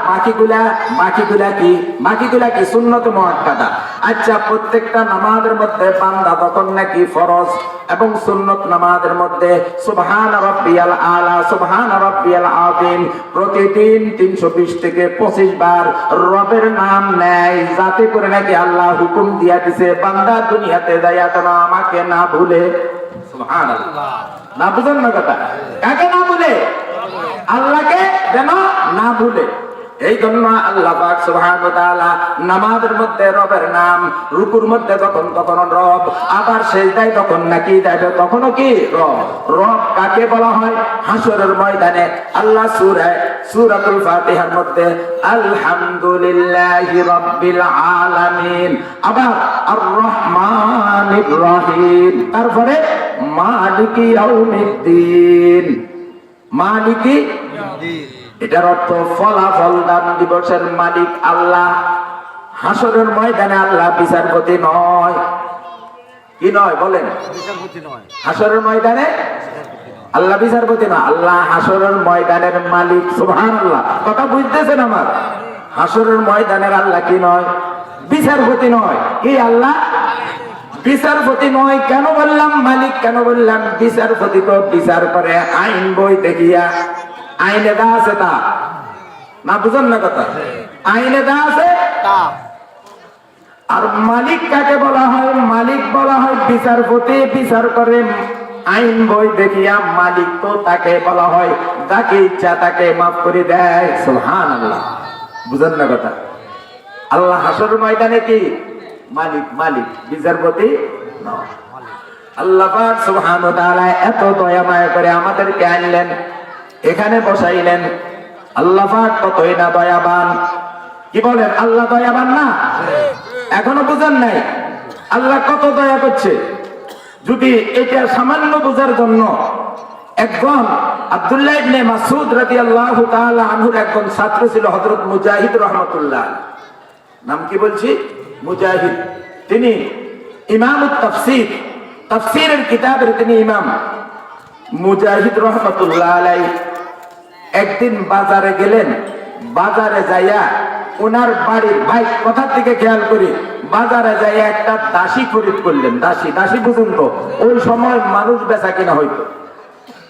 বাকিগুলা কি সুন্নত মুআক্কাদা। আচ্ছা, প্রত্যেকটা নামাজের মধ্যে বান্দা তখন নাকি ফরজ এবং সুন্নত নামাজের মধ্যে সুবহান রাব্বিয়াল আলা সুবহান রাব্বিয়াল আযীম প্রতিদিন 320 থেকে 25 বার রবের নাম নেয়, যাতে করে নাকি আল্লাহ হুকুম দিয়া দিছে বান্দা দুনিয়াতে যাইয়া যেন আমাকে না ভুলে। সুবহানাল্লাহ। না বুঝেন না কথা? কাকে না ভুলে? আল্লাহকে যেন না ভুলে। এই জন্য আল্লাহ পাক সুবহানাহু ওয়া তাআলা নামাজের মধ্যে রবের নাম, রুকুর মধ্যে তখন রব, আবার সিজদায় তখন নাকি যাবে তখনও কি রব। রব কাকে বলা হয়? হাসরের ময়দানে আল্লাহ সূরাতুল ফাতিহার মধ্যে আলহামদুলিল্লাহি রাব্বিল আলামিন, আবার আর রহমানির রহিম, তারপরে মালিকি ইয়াউমিদ্দিন। মালিকি এটার অর্থ ফলাফল দান দিবসের মালিক আল্লাহ। হাসরের ময়দানে আল্লাহ বিচারপতি নয়। কি নয়? বলেন, বিচারপতি নয়। হাসরের ময়দানে আল্লাহ বিচারপতি নয়, আল্লাহ হাসরের ময়দানের মালিক। সুবহানাল্লাহ। কথা বুঝতেছেন আমার? হাসরের ময়দানের আল্লাহ কি নয়? বিচারপতি নয়। কি আল্লাহ বিচারপতি নয়। কেন বললাম মালিক? কেন বললাম বিচারপতি? তো বিচার করে আইন বই দেখিয়া, আইনে দা আছে তা। না বুঝেন না কথা? আইনে দা আছে তা। আর মালিক কাকে বলা হয়? মালিক বলা হয় বিচারপতি, বিচার করে আইন বই দেখিয়া। মালিক তো তাকে বলা হয় যাকে ইচ্ছা তাকে মাফ করে দেয়। সুবহানাল্লাহ। বুঝেন না কথা? আল্লাহ হাসরের ময়দানে কি মালিক, বিচারপতি নয়। আল্লাহ পাক সুবহানাহু ওয়া তাআলা এত দয়া মায়া করে আমাদেরকে আনলেন, এখানে বসাইলেন। আল্লাহ পাক কতই না দয়াবান। কি বলেন? আল্লাহ দয়াবান না? এখনো বুঝেন নাই আল্লাহ কত দয়া করছে? যদি এটা সামান্য বোঝার জন্য একজন আব্দুল্লাহ ইবনে মাসউদ রাদিয়াল্লাহু তাআলা আনহুর একজন ছাত্র ছিল হযরত মুজাহিদ রাহমাতুল্লাহ। নাম কি বলছি? মুজাহিদ। তিনি ইমামুত তাফসীর, তাফসীরের কিতাবের তিনি ইমাম। মুজাহিদ রাহমাতুল্লাহ আলাইহি একদিন বাজারে গেলেন। বাজারে যাইয়া ওনার বাড়ির ভাই, কথার দিকে খেয়াল করি, বাজারে যাইয়া একটা দাসী খরিদ করলেন। দাসী বুঝুন তো, ওই সময় মানুষ বেচা কিনা হইতো।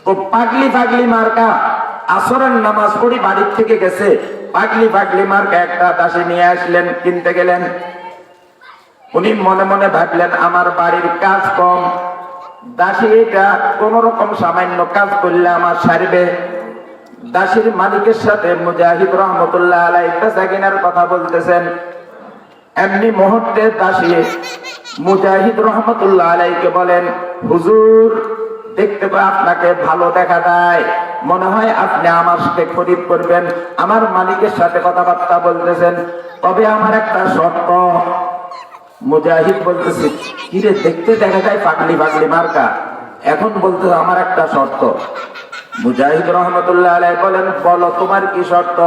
তো পাগলি মার্কা আসরের নামাজ পড়ি বাড়ির থেকে গেছে, পাগলি মার্কা একটা দাসী নিয়ে আসলেন, কিনতে গেলেন। উনি মনে মনে ভাবলেন আমার বাড়ির কাজ কম, দাসী এটা কোন রকম সামান্য কাজ করলে আমার সারবে। দাসীর মালিকের সাথে মুজাহিদ রহমতুল্লাহ আলাইহি বেচাকেনার কথা বলতেছেন। এমনি মুহূর্তে দাসী মুজাহিদ রহমতুল্লাহ আলাইহিকে বলেন, হুজুর দেখতে পাই আপনাকে ভালো দেখা যায়, মনে হয় আপনি আমার সাথে খরিদ করবেন, আমার মালিকের সাথে কথাবার্তা বলতেছেন, তবে আমার একটা শর্ত। মুজাহিদ বলতেছে, কিরে দেখতে দেখা যায় পাগলি পাগলি মার্কা, এখন বলতে আমার একটা শর্ত। মুজাহিদ রহমতুল্লাহ আলাইহি বলেন, বলো তোমার কি শর্ত?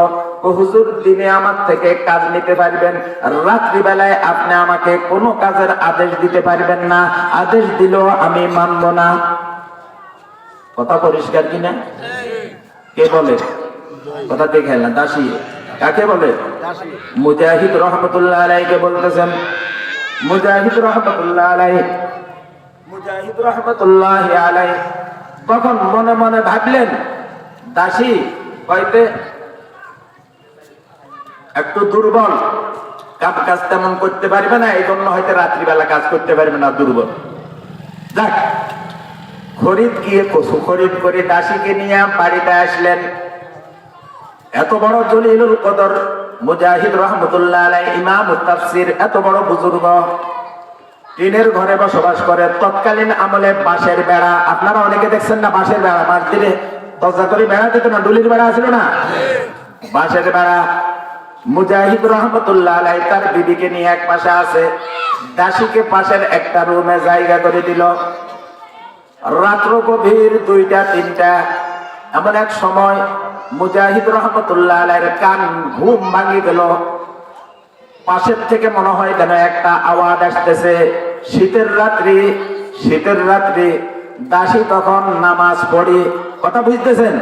হুজুর, দিনে আমার থেকে কাজ নিতে পারবেন, রাত্রি বেলায় আপনি আমাকে কোনো কাজের আদেশ দিতে পারবেন না, আদেশ দিলেও আমি মানব না। কথা পরিষ্কার কিনা? কে বলে? কথা দেখে না, দাসী কাকে বলে? মুজাহিদ রহমতুল্লাহ আলাইহিকে বলতেছেন। মুজাহিদ রহমতুল্লাহ আলাইহি তখন মনে মনে ভাবলেন, দাসী হয়তো একটু দুর্বল, কাজ তেমন করতে পারবে না, এই জন্য হয়তো রাত্রিবেলা কাজ করতে পারবে না, দুর্বল। যাক, খরিদ গিয়ে পশু খরিদ করে দাসীকে নিয়ে বাড়িতে আসলেন। এত বড় জলিলুল কদর মুজাহিদ রহমতুল্লাহ আলাইহি, ইমাম তাফসীর, এত বড় বুজুর্গ, টিনের ঘরে বসবাস করে। তৎকালীন আমলে বাঁশের বেড়া, আপনারা অনেকে দেখছেন না, বাঁশের বেড়া, মাঠ দিলে দরজা করে বেড়া দিত না, ডুলির বেড়া ছিল না, বাঁশের বেড়া। মুজাহিদ রহমতুল্লাহ আলাইহি তার বিবিকে নিয়ে এক পাশে আছে, দাসীকে পাশের একটা রুমে জায়গা করে দিল। রাত্র গভীর 2টা-3টা, এমন এক সময় মুজাহিদ রহমতুল্লাহ আলাইহির কান ঘুম ভাঙি গেল। পাশের থেকে মনে হয় যেন একটা আওয়াজ আসতেছে। শীতের রাত্রি দাসী তখন নামাজ পড়ি, কথা বুঝতেছেন?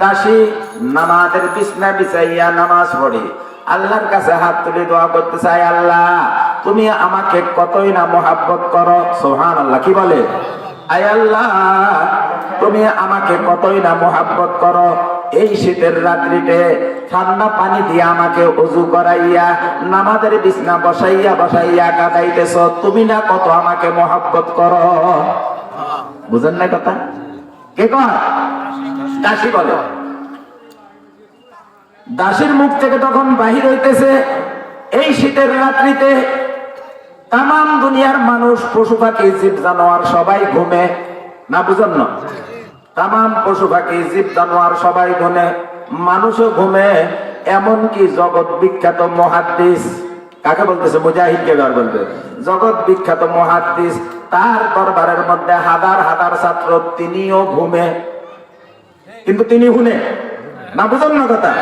দাসী নামাজের বিছনা বিছাইয়া নামাজ পড়ি, আল্লাহর কাছে হাত তুলে দোয়া করতে চাই, আল্লাহ তুমি আমাকে কতই না মোহাব্বত করো। সুবহানাল্লাহ, কি বলে? আয় আল্লাহ, তুমি আমাকে কতই না মোহাব্বত করো, এই শীতের রাত্রিতে ঠান্ডা পানি দিয়ে আমাকে ওযু করাইয়া নামাজের বিছনা বসাইয়া কাটাইতেছ, তুমি না কত আমাকে মোহাব্বত করো। বুঝেন না কথা? কে কয়? দাসী বলে। দাসীর মুখ থেকে তখন বাহির হইতেছে, এই শীতের রাত্রিতে তাম দুনিয়ার মানুষ, পশু পাখি, জীব জানোয়ার সবাই ঘুমে না, বুঝেন না? তাম পশু পাখি, জীব জানোয়ার সবাই ঘুমে, মানুষও ঘুমে। এমনকি জগৎ বিখ্যাত মুহাদ্দিস, কাকে বলতেছে? মুজাহিদকে বলবে। জগৎ বিখ্যাত মুহাদ্দিস, তার দরবারের মধ্যে হাজার হাজার ছাত্র, তিনিও ঘুমে, কিন্তু তিনি শুনে না, বুঝেন না কথা?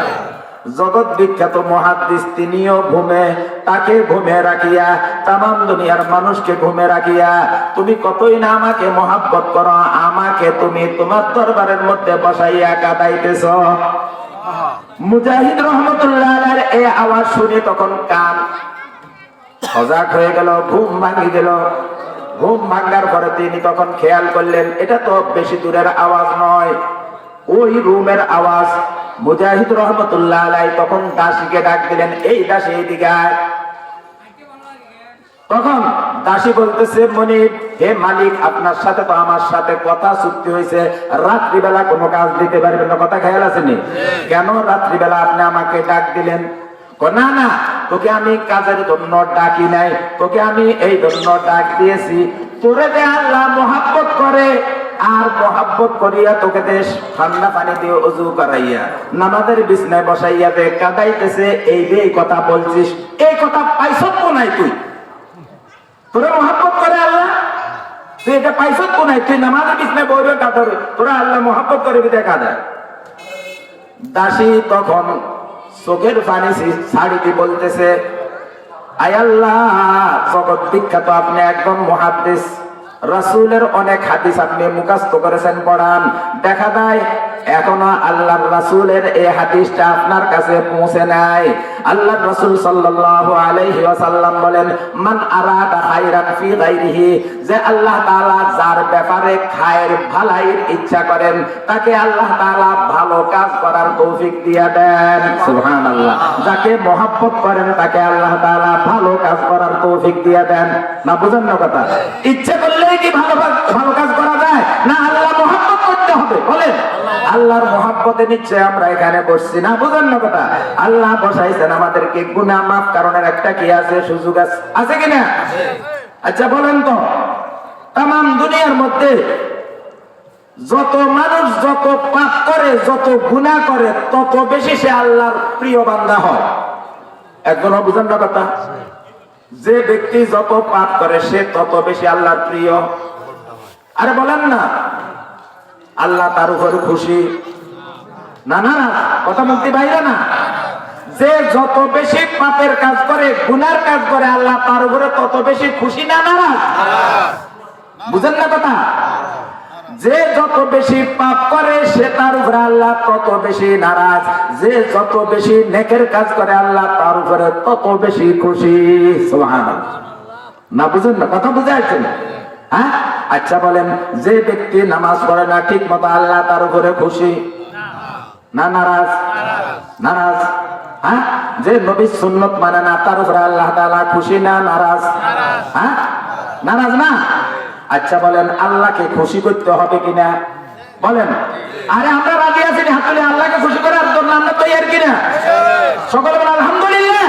জগৎ বিখ্যাত মুহাদ্দিস, তিনিও ঘুমে, তাকে ঘুমে রাখিয়া তাম দুনিয়ার মানুষকে ঘুমে রাখিয়া তুমি কতই না আমাকে মোহাব্বত করো, আমাকে তুমি তোমার দরবারের মধ্যে বসাইয়া কাটাইতেছ। মুজাহিদ রহমতুল্লাহ আলাইহির এই আওয়াজ শুনে তখন কান সজাগ হয়ে গেল, ঘুম ভাঙি গেল। ঘুম ভাঙার পরে তিনি তখন খেয়াল করলেন, এটা তো বেশি দূরের আওয়াজ নয়, ওই রুমের আওয়াজ। মুজাহিদ রহমতুল্লাহ আলাইহি তখন দাসীকে ডাক দিলেন, এই দাসী এদিকে আয়। তখন দাসী বলতেছে, মনিব, হে মালিক, আপনার সাথে তো আমার সাথে কথা চুক্তি হয়েছে, রাত্রিবেলা কোনো কাজ দিতে পারবেন না, কথা খেয়াল আসেনি? কেন রাত্রিবেলা আপনি আমাকে ডাক দিলেন? না না, তোকে আমি কাজের জন্য ডাকি নাই, তোকে আমি এই জন্য ডাক দিয়েছি, তোরে যে আল্লাহ মোহাব্বত করে, আর মোহাব্বত করিয়া তোকে দেশ ঠান্ডা পানি দিয়ে ওযু করাইয়া নামাজের বিছনায় বসাইয়া দে কাদাইতেছে, এই যে কথা বলছিস, এই কথা পাইছত তো নাই, তুই তোরে মোহাব্বত করে আল্লাহ, তুই এটা পাইছত তো নাই, তুই নামাজের বিছনায় বইবে কাঁদরে, তোরা আল্লাহ মোহাব্বত করে বিদে কাঁদায়। দাসী তখন চোখের পানি ছাড়ি দিয়ে বলতেছে, আয় আল্লাহ, জগৎ বিখ্যাত আপনি একদম মুহাদ্দিস, রাসূলের অনেক হাদিস আপনি মুখস্থ করেছেন, পড়ান, দেখা যায় এখনো আল্লাহর রাসূলের এই হাদিসটা আপনার কাছে পৌঁছে নাই। আল্লাহর রাসূল সাল্লাল্লাহু আলাইহি ওয়াসাল্লাম বলেন, মান আরাদা খায়রান ফি গায়রিহি, যে আল্লাহ তাআলা যার ব্যাপারে খায়ের ভালাইয়ের ইচ্ছা করেন, তাকে আল্লাহ তাআলা ভালো কাজ করার তৌফিক দিয়ে দেন। সুবহানাল্লাহ। যাকে মহব্বত করেন তাকে আল্লাহ তাআলা ভালো কাজ করার তৌফিক দিয়ে দেন। না, বুঝেন না কথা? ইচ্ছা করলেই কি ভালো কাজ করা যায় না? আল্লাহ মহব্বত করতে হবে, বলেন। আল্লাহর মহব্বতে নিশ্চয় আমরা এখানে বসছি, না, বুঝেন না কথা? আল্লাহ বসাইছেন আমাদেরকে গুনাহ মাফ কারণের একটা কি আছে, সুযোগ আছে কিনা? আচ্ছা বলেন তো, তাম দুনিয়ার মধ্যে যত মানুষ যত পাপ করে, যত গুনাহ করে, তত বেশি সে আল্লাহর প্রিয় বান্দা হয়। একজন বুঝেন না কথা? যে ব্যক্তি যত পাপ করে সে তত বেশি আল্লাহর প্রিয়। আরে বলেন না, আল্লাহ তার উপর খুশি না? না, কথা বলতে বাইরে না। যে যত বেশি পাপের কাজ করে, গুনার কাজ করে, আল্লাহ তার উপরে তত বেশি খুশি না নারাজ? বুঝেন না কথা? যে যত বেশি পাপ করে সে তার উপরে আল্লাহ তত বেশি নারাজ, যে যত বেশি নেকের কাজ করে আল্লাহ তার উপরে তত বেশি খুশি। সুবহানাল্লাহ। না বুঝেন না কথা? বুঝে আসছেন? হ্যাঁ, আচ্ছা বলেন, যে ব্যক্তি নামাজ পড়ে না ঠিক মতো আল্লাহ তার উপরে খুশি না নারাজ? নারাজ। হ্যাঁ, যে নবীর সুন্নত মানে না তার উপরে আল্লাহ তাআলা খুশি না নারাজ? হ্যাঁ, নারাজ না? আচ্ছা বলেন, আল্লাহকে খুশি করতে হবে কিনা বলেন? আরে আমরা রাজি আছি হাত তুলে আল্লাহকে খুশি করার জন্য, আমরা তৈরি কিনা? সকলে বলেন আলহামদুলিল্লাহ।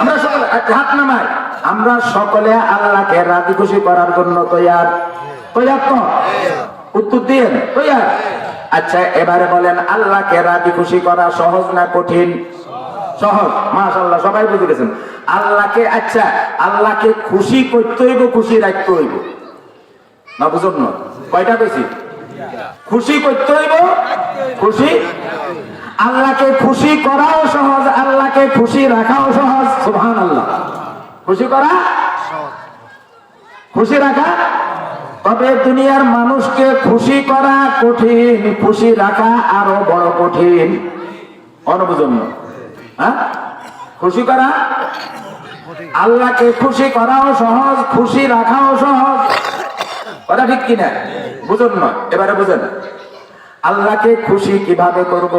আমরা সকলে হাত নামাই, আমরা সকলে আল্লাহকে রাজি খুশি করার জন্য তৈয়ার। তৈয়ার তো? উত্তর দিন তৈয়ার। আচ্ছা এবারে বলেন, আল্লাহকে রাজি খুশি করা সহজ না কঠিন? সহজ। মাশাআল্লাহ, সবাই বুঝে গেছেন। আল্লাহকে, আচ্ছা আল্লাহকে খুশি করতে হইব, খুশি রাখতে হইব না? বুঝুন না কয়টা বেশি? খুশি করতে হইব, খুশি। আল্লাহকে খুশি করাও সহজ, আল্লাহকে খুশি রাখাও সহজ। সুবহানাল্লাহ। খুশি করা, খুশি রাখা। তবে দুনিয়ার মানুষকে খুশি করা কঠিন, খুশি রাখা আরো বড় কঠিন। অনুবুঝুন না? হ্যাঁ, খুশি করা, আল্লাহকে খুশি করাও সহজ, খুশি রাখাও সহজ। কথা ঠিক কিনা? বুঝুন না? এবারে বুঝেন, আল্লাহকে খুশি কিভাবে করব?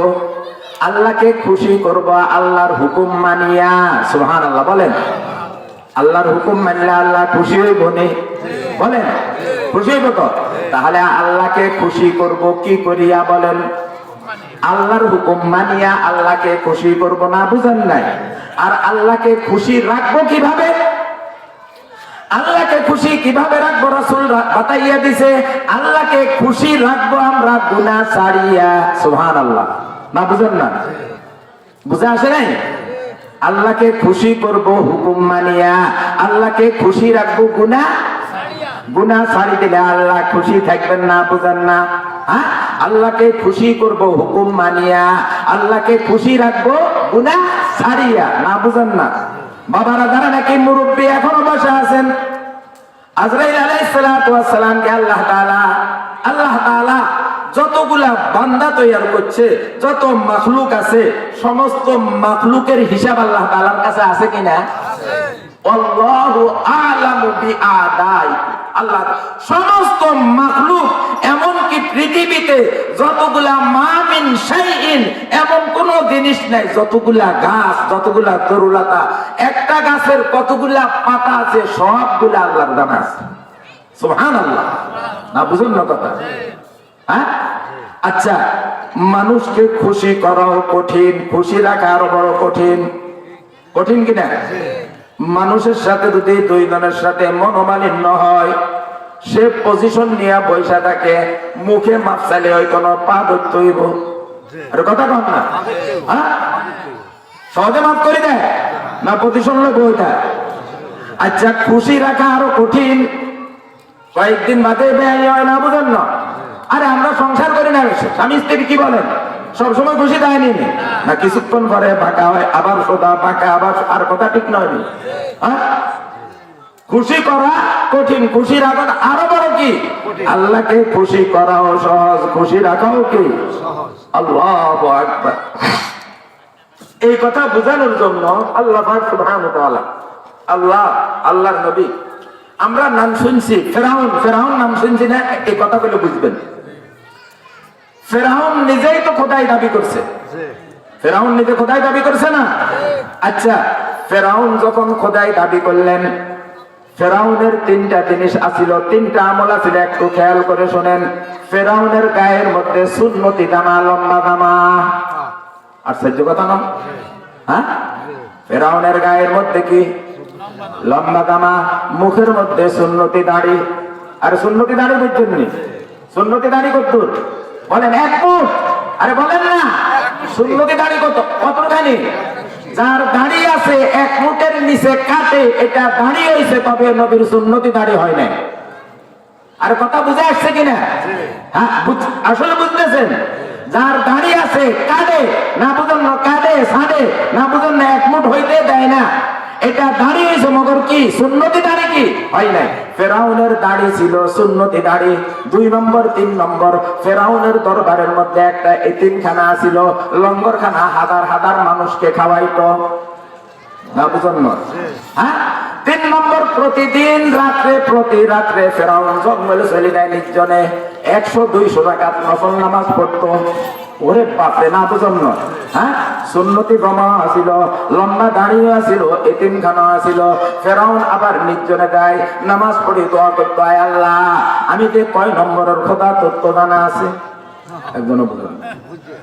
আল্লাহকে খুশি করব আল্লাহর হুকুম মানিয়া। সুবহানাল্লাহ বলেন। আল্লাহর হুকুম মানলে আল্লাহ খুশি হইব নি? বলেন, খুশি হইব তো? তাহলে আল্লাহকে খুশি করব কি করিয়া বলেন? আল্লাহর হুকুম মানিয়া আল্লাহকে খুশি করব না? বুঝেন নাই? আর আল্লাহকে খুশি রাখবো কিভাবে? আল্লাহকে খুশি কিভাবে রাখবো রাসূল বাতাইয়া দিছে। আল্লাহকে খুশি রাখবো আমরা গুনাহ ছাড়িয়া। সুবহানাল্লাহ। না বুঝেন না? বুঝে আসে নাই? আল্লাহকে খুশি করব হুকুম মানিয়া, আল্লাহকে খুশি রাখবো গুনাহ ছাড়িয়া। গুনাহ ছাড়ি দিলে আল্লাহ খুশি থাকবেন না? বুঝেন না? হ্যাঁ, আল্লাহকে খুশি করব হুকুম মানিয়া, আল্লাহকে খুশি রাখবো গুনাহ ছাড়িয়া। না বুঝেন না? বাবারা যারা নাকি মুরব্বী এখনো বসে আছেন, আজরাইল আলাইহিস সালাতু ওয়াস সালামকে আল্লাহ তাআলা যতগুলা বান্দা তৈয়ার করছে, যত মাখলুক আছে, সমস্ত মাখলুকের হিসাব আল্লাহ তাআলার কাছে আছে কিনা? আল্লাহু আ'লামু বিআদাইকুম। আল্লাহ সমস্ত মাখলুক, এমনকি পৃথিবীতে যতগুলা মা মিন শাইইন, এমন কোন জিনিস নাই, যতগুলা গাছ, যতগুলা তরুলতা, একটা গাছের কতগুলা পাতা আছে, সবগুলা আল্লাহর জানা আছে। সুবহানাল্লাহ। না বুঝুন না কথা? হ্যাঁ, আচ্ছা মানুষকে খুশি করাও কঠিন, খুশি রাখা আরো বড় কঠিন। কঠিন কিনা? মানুষের সাথে যদি দুই জনের সাথে মনোমালিন্য হয়, সে পজিশন নিয়ে বৈশা থাকে, মুখে মাপ চাইলে হয়তো না, পা ধরতে হইব। আর কথা কন না? হ্যাঁ, সহজে মাফ করে দেয় না? পজিশন লোক বইটা। আচ্ছা খুশি রাখা আরো কঠিন, কয়েকদিন বাদে ব্যয় হয় না? বুঝেন না? আরে আমরা সংসার করি না, স্বামী স্ত্রী কি বলেন, সবসময় খুশি দেয়নি না? কিছুক্ষণ পরে বাঁকা হয়, আবার সোদা, বাঁকা আবার। আর কথা ঠিক নয়? হ্যাঁ, খুশি করা কঠিন, খুশি রাখা আরো বড় কি? আল্লাহকে খুশি করাও সহজ, খুশি রাখাও কি সহজ। আল্লাহু আকবার। এই কথা বোঝানোর জন্য আল্লাহ পাক সুবহানাহু ওয়া তাআলা, আল্লাহর নবী, আমরা নাম শুনছি ফেরাউন নাম শুনছি না? এই কথাগুলো বুঝবেন। ফেরাউন নিজেই তো খোদাই দাবি করছে। ফেরাউন নিজে খোদাই দাবি করছে না? আচ্ছা ফেরাউন যখন খোদাই দাবি করলেন, ফেরাউনের তিনটা জিনিস আছিল, তিনটা আমল আছিল। একটু খেয়াল করে শোনেন। ফেরাউনের গায়ের মধ্যে সুন্নতি জামা, লম্বা জামা। আশ্চর্য কথা না? হ্যাঁ, ফেরাউনের গায়ের মধ্যে কি? লম্বা জামা। মুখের মধ্যে সুন্নতি দাড়ি। আর সুন্নতি দাড়ি বুঝছেন নি? সুন্নতি দাড়ি কতদূর বলেন? 1 ফুট। আরে বলেন না, সুন্নতি দাড়ি কতখানি? যার দাড়ি আছে 1 ফুটের নিচে কাটে, এটা দাড়ি হইছে, তবে নবীর সুন্নতি দাড়ি হয় না। আর কথা বুঝে আসছে কিনা? হ্যাঁ, আসলে বুঝতেছেন? যার দাড়ি আছে কাটে, না বুঝেন না, কাটে ছাড়ে, না বুঝেন না, 1 ফুট হইতে দেয় না, এটা দাড়ি হয়েছে, মগর কি সুন্নতি দাড়ি কি হয় নাই? ফেরাউনের দাড়ি ছিল সুন্নতি দাড়ি। 2 নম্বর 3 নম্বর, ফেরাউনের দরবারের মধ্যে একটা এতিমখানা ছিল, লঙ্গরখানা, হাজার হাজার মানুষকে খাওয়াইতো, না বুঝেন না? হ্যাঁ। 3 নম্বর, প্রতিদিন রাত্রে, প্রতি রাত্রে ফেরাউন জঙ্গলে চলে যায় নির্জনে, 100-200 রাকাত নফল নামাজ পড়তো। ওরে বাপরে, না বুঝেন না? হ্যাঁ, সুন্নতি জমা আছিল, লম্বা দাঁড়িয়ে আছিল, এতিমখানা আছিল। ফেরাউন আবার নির্জনে যায়, নামাজ পড়ি, দোয়া করতো, আয় আল্লাহ, আমি যে কয় নম্বরের খোদা তত্ত্ব জানা আছে? একজনও বুঝেন না।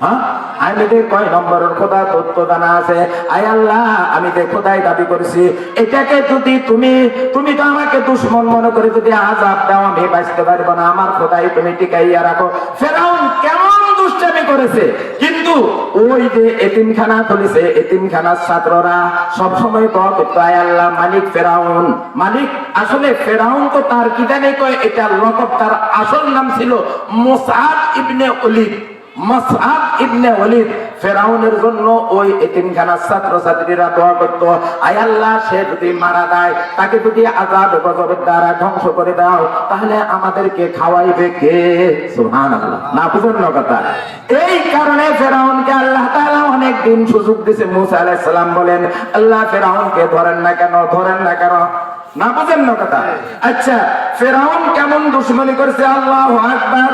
হ্যাঁ, আমি যে কয় নম্বরের খোদা তত্ত্ব জানা আছে? আয় আল্লাহ, আমি যে খোদাই দাবি করছি, এটাকে যদি তুমি তো আমাকে দুশ্মন মনে করে যদি আযাব দাও, আমি বাঁচতে পারবো না, আমার খোদাই তুমি টিকাইয়া রাখো। ফেরাউন কেমন দুষ্টামি করেছে, কিন্তু ওই যে এতিমখানা খুলেছে, এতিমখানার ছাত্ররা সবসময় দোয়া করতো, আয় আল্লাহ, মালিক ফেরাউন, মালিক। আসলে ফেরাউন তো তার কি জানে কয়, এটা লকব, তার আসল নাম ছিল মুসআব ইবনে ওলীদ। মুসআব ইবনে ওলীদ। ফেরাউনের জন্য ওই এতিমখানার ছাত্রছাত্রীরা দোয়া করতো, আয় আল্লাহ, সে যদি মারা যায়, তাকে যদি আযাব গজবের দ্বারা ধ্বংস করে দাও, তাহলে আমাদেরকে খাওয়াইবে কে? সুবহানাল্লাহ, না বুঝুন না কথা? এই কারণে ফেরাউনকে আল্লাহ তাআলা অনেক দিন সুযোগ দিয়েছে। মুসা আলাইহিস সালাম বলেন, আল্লাহ ফেরাউনকে ধরেন না কেন, ধরেন না কেন? না বুঝেন না কথা? আচ্ছা, ফেরাউন কেমন দুশমনি করেছে? আল্লাহু আকবার।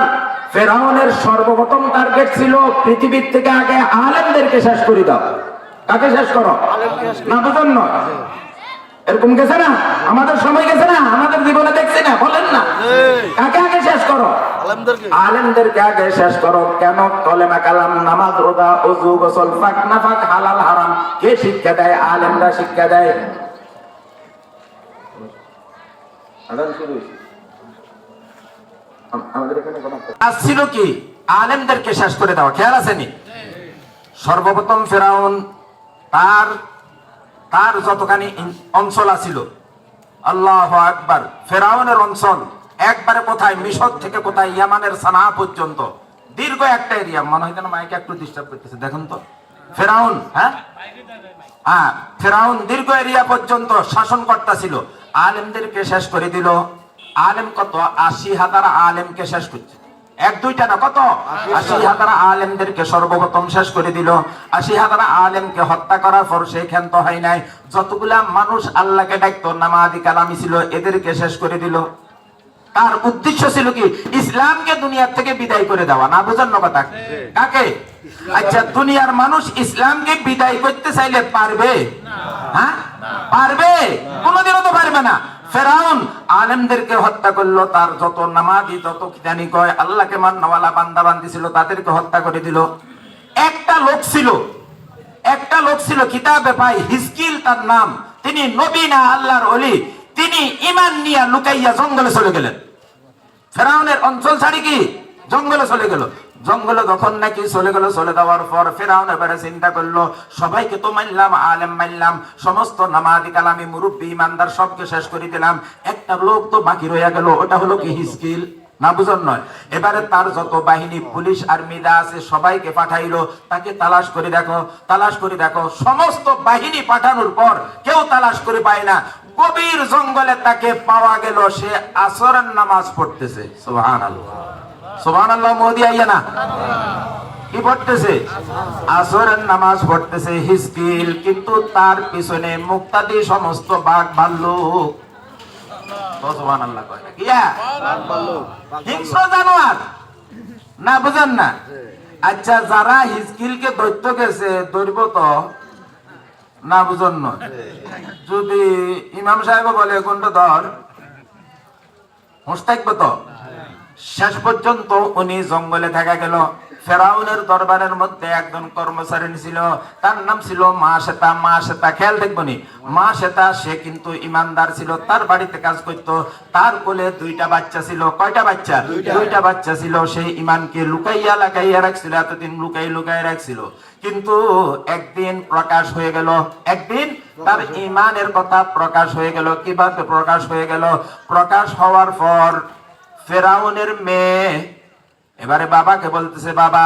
ফেরাউনের সর্বপ্রথম টার্গেট ছিল পৃথিবীর থেকে আগে আলেমদেরকে শেষ করে দাও। কাকে শেষ করো? না বুঝেন না? এরকম গেছে না? আমাদের সময় গেছে না? আমাদের জীবনে দেখছি না? বলেন না, কাকে আগে শেষ করো? আলেমদেরকে আগে শেষ করো। কেন? কলেমা কালাম, নামাজ, রোজা, ওযু, গোসল, ফাক নাফাক, হালাল হারাম কে শিক্ষা দেয়? আলেমরা শিক্ষা দেয়। আমাদের এখানে কাজ ছিল কি? আলেমদেরকে শেষ করে দেওয়া। খেয়াল আছে নি? সর্বপ্রথম ফেরাউন তার যতখানি অঞ্চল আছিল, আল্লাহু আকবার, ফেরাউনের অঞ্চল একবারে কোথায়? মিশর থেকে কোথায়? ইয়ামানের সানা পর্যন্ত দীর্ঘ একটা এরিয়া। মনে হয় যেন মাইকে একটু ডিস্টার্ব করতেছে, দেখুন তো। ফেরাউন, ফেরাউন দীর্ঘ এরিয়া পর্যন্ত শাসন কর্তা ছিল। আলেমদেরকে শেষ করে দিল। আলেম কত? 80,000 আলেমকে শেষ করছে। 1-2টা না, কত? 80,000 আলেমদেরকে সর্বপ্রথম শেষ করে দিল। 80,000 আলেমকে হত্যা করার পর সে ক্ষান্ত হয় নাই। যতগুলা মানুষ আল্লাহকে ডাকতো, নামাজি কালামি ছিল, এদেরকে শেষ করে দিল। তার উদ্দেশ্য ছিল কি? ইসলামকে দুনিয়ার থেকে বিদায় করে দেওয়া। না বুঝার কথা? কাকে? আচ্ছা, দুনিয়ার মানুষ ইসলামকে বিদায় করতে চাইলে পারবে? হ্যাঁ, পারবে? কোনোদিনও তো পারবে না। ফেরাউন আলেমদেরকে হত্যা করলো, তার যত নামাজি, যত জানি কয় আল্লাহকে মাননেওয়ালা বান্দা বান্দি ছিল, তাদেরকে হত্যা করে দিল। একটা লোক ছিল কিতাবে পাই, হিজকিল তার নাম। তিনি নবী না, আল্লাহর ওলি। তিনি ঈমান নিয়ে লুকাইয়া জঙ্গলে চলে গেলেন। ফেরাউনের অঞ্চল ছাড়ি কি জঙ্গলে চলে গেল। জঙ্গলে যখন নাকি চলে গেল, চলে যাওয়ার পর ফেরাউন এবারে চিন্তা করলো, সবাইকে তো মানলাম, আলেম মানলাম, সমস্ত নামাজি কালামি মুরব্বী ইমানদার সবকে শেষ করে দিলাম, একটা লোক তো বাকি রয়ে গেল, ওটা হলো কি? হিজকিল। না বুঝন নয়? এবারে তার যত বাহিনী, পুলিশ আর্মিরা আছে, সবাইকে পাঠাইলো, তাকে তালাশ করে দেখো, তালাশ করে দেখো। সমস্ত বাহিনী পাঠানোর পর কেউ তালাশ করে পায় না। গভীর জঙ্গলে তাকে পাওয়া গেল, সে আসরের নামাজ পড়তেছে। সুবহানাল্লাহ, সুবহানাল্লাহ। মোদি আইয়া না? কি পড়তেছে? আসরের নামাজ পড়তেছে হিজকিল। কিন্তু তার পিছনে মুক্তাদি সমস্ত বাঘ ভাল্লুক। সুবহানাল্লাহ কয় না? কিয়া হিংস্র জানোয়ার। না বুঝেন না? আচ্ছা, যারা হিজকিলকে দৈত্য গেছে, ধরব তো? না বুঝেন না? যদি ইমাম সাহেব বলে কোনটা ধর, হুঁশ থাকবে তো? শেষ পর্যন্ত উনি জঙ্গলে থাকা গেল। ফেরাউনের দরবারের মধ্যে একজন কর্মচারী ছিল, তার নাম ছিল মা শ্বেতা। মা শ্বেতা, খেয়াল দেখবনি, মা শ্বেতা সে কিন্তু ইমানদার ছিল, তার বাড়িতে কাজ করতো, তার কোলে দুইটা বাচ্চা ছিল। কয়টা বাচ্চা? দুইটা বাচ্চা ছিল। সেই ইমানকে লুকাইয়া লাগাইয়া রাখছিল, এতদিন লুকাই লুকাই রাখছিল। কিন্তু একদিন প্রকাশ হয়ে গেল, একদিন তার ইমানের কথা প্রকাশ হয়ে গেল। কিভাবে প্রকাশ হয়ে গেল? প্রকাশ হওয়ার পর ফেরাউনের মেয়ে এবারে বাবাকে বলতেছে, বাবা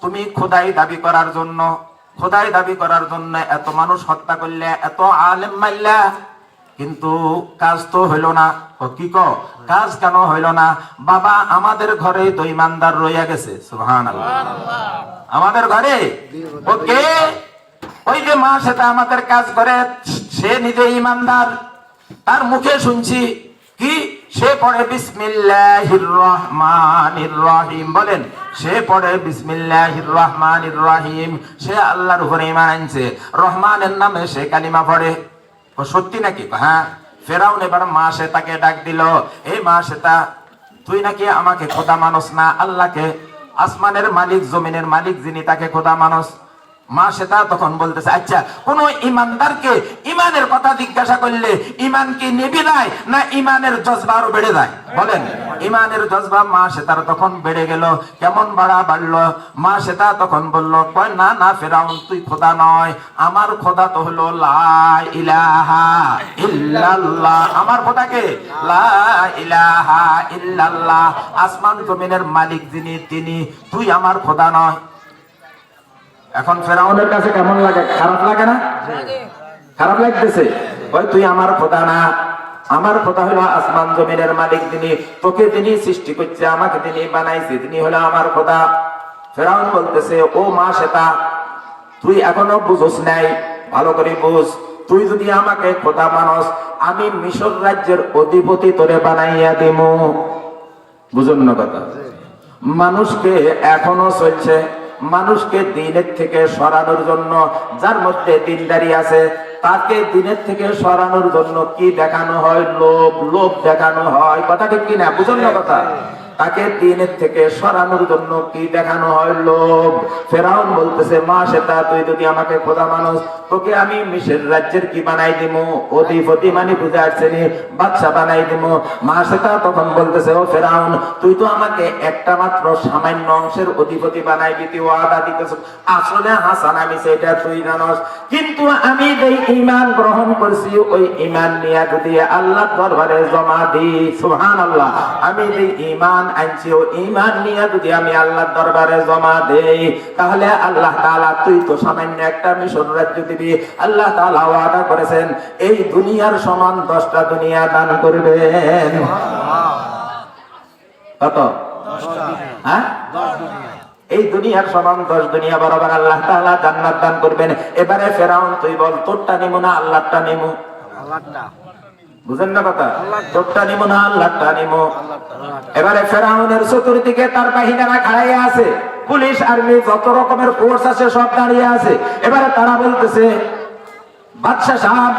তুমি খোদাই দাবি করার জন্য, খোদাই দাবি করার জন্য এত মানুষ হত্যা করলে, এত আলেম মারলা, কিন্তু কাজ তো হইল না। ও কি কও, কাজ কেন হইল না? বাবা আমাদের ঘরে তো ইমানদার রইয়া গেছে। সুবহানাল্লাহ। আমাদের ঘরে ওকে ওই যে মা সেটা আমাদের কাজ করে, সে নিজে ইমানদার, তার মুখে শুনছি কি সে পড়ে বিসমিল্লাহির রহমানির রহিম। বলেন, সে পড়ে বিসমিল্লাহির রহমানির রহিম। সে আল্লাহর উপরে ঈমান আনছে, রহমানের নামে সে কালিমা পড়ে। ও সত্যি নাকি? হ্যাঁ। ফেরাউন এবার মা শ্বেতাকে ডাক দিল, এই মা শ্বেতা, তুই নাকি আমাকে খোদা মানস না, আল্লাহকে, আসমানের মালিক জমিনের মালিক যিনি, তাকে খোদা মানস। মা শ্বেতা তখন বলতেছে, আচ্ছা কোন ইমানদারকে ইমানের কথা জিজ্ঞাসা করলে ইমান কি নিবি যায় না ইমানের জজবা আরো বেড়ে যায়? বলেন, ইমানের জজবা মা শ্বেতার তখন বেড়ে গেল। কেমন বাড়লো? মা শ্বেতা তখন বলল, কয় না না ফেরাউন, তুই খোদা নয়, আমার খোদা তো হলো লা ইলাহা ইল্লাল্লাহ। আমার খোদাকে লা ইলাহা ইল্লাল্লাহ, আসমান জমিনের মালিক যিনি তিনি, তুই আমার খোদা নয়। এখন ফেরাউনের কাছে কেমন লাগে? খারাপ লাগে না? খারাপ লাগতেছে। ওই তুই আমার খোদা না, আমার খোদা হলো আসমান জমিনের মালিক যিনি, তোকে তিনি সৃষ্টি করছে, আমাকে তিনি বানাইছে, তিনি হলো আমার খোদা। ফেরাউন বলতেছে, ও মা শ্বেতা, তুই এখনো বুঝোস নাই, ভালো করে বুঝ। তুই যদি আমাকে খোদা মানস, আমি মিশর রাজ্যের অধিপতি তোরে বানাইয়া দিমু। বুঝুন না কথা? মানুষকে এখনো চলছে, মানুষকে দিনের থেকে সরানোর জন্য, যার মধ্যে দিনদারি আছে তাকে দিনের থেকে সরানোর জন্য কি দেখানো হয়? লোভ। লোভ দেখানো হয়। কথা ঠিক কিনা? বুঝুন না কথা? তাকে দিনের থেকে সরানোর জন্য কি দেখানো হয়? লোভ। ফেরাউন বলতেছে, মা শ্বেতা, তুই যদি আমাকে খোদা মানুষ, তোকে আমি মিশর রাজ্যের কি বানাই দিমু? অধিপতি মানে বুঝে আসছেনি, বাদশা বানাই দিমু। মা শ্বেতা তখন বলতেছে, ও ফেরাউন, তুই তো আমাকে একটা মাত্র সামান্য অংশের অধিপতি বানাই দিতে ওয়াদা দিতেছ। আসলে হাসান আমি সেটা তুই জানস, কিন্তু আমি যে ঈমান গ্রহণ করছি ওই ঈমান নিয়ে যদি আল্লাহর দরবারে জমা দিই, সুবহানাল্লাহ, আমি যে ঈমান আনছি ও ঈমান নিয়ে যদি আমি আল্লাহর দরবারে জমা দেই, তাহলে আল্লাহ তাআলা, তুই তো সামান্য একটা মিশর রাজ্য দিবি। আল্লাহ তাআলা ওয়াদা করেছেন এই দুনিয়ার সমান 10টা দুনিয়া দান করবেন। কত? 10টা। হ্যাঁ, 10 দুনিয়া। এই দুনিয়ার সমান 10 দুনিয়া বরাবর আল্লাহ তাআলা জান্নাত দান করবেন। এবারে ফেরাউন তুই বল, তোরটা নিমু না আল্লাহরটা নিমু? আল্লাহরটা। বুঝেন না কথা? তোরটা নিমু না আল্লাহরটা নিমু? এবারে ফেরাউনের চতুর্দিকে তার বাহিনীরা খাড়াইয়া আছে, পুলিশ আর্মি যত রকমের ফোর্স আছে সব দাঁড়িয়ে আছে। এবারে তারা বলতেছে, বাদশা সাহেব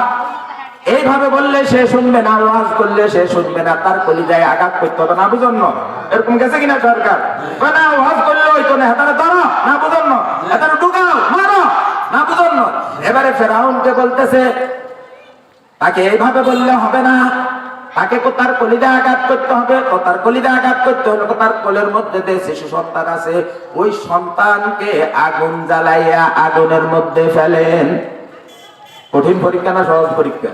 এইভাবে বললে সে শুনবে না, ওয়াজ করলে সে শুনবে না, তার কলিজায় আঘাত করতে হবে না। বুঝুন না? এরকম গেছে কিনা সরকার? না, ওয়াজ করলে হইতো না, হাতারে ধরো না, বুঝুন না, হাতারে ঢুকাও, মারো না, বুঝুন না। এবারে ফেরাউনকে বলতেছে, তাকে এইভাবে বললে হবে না, তাকে তার কলিজা আঘাত করতে হবে। তার কলিজা আঘাত করতে হলে তার কোলের মধ্যে যে শিশু সন্তান আছে ওই সন্তানকে আগুন জ্বালাইয়া আগুনের মধ্যে ফেলেন। কঠিন পরীক্ষা না সহজ পরীক্ষা?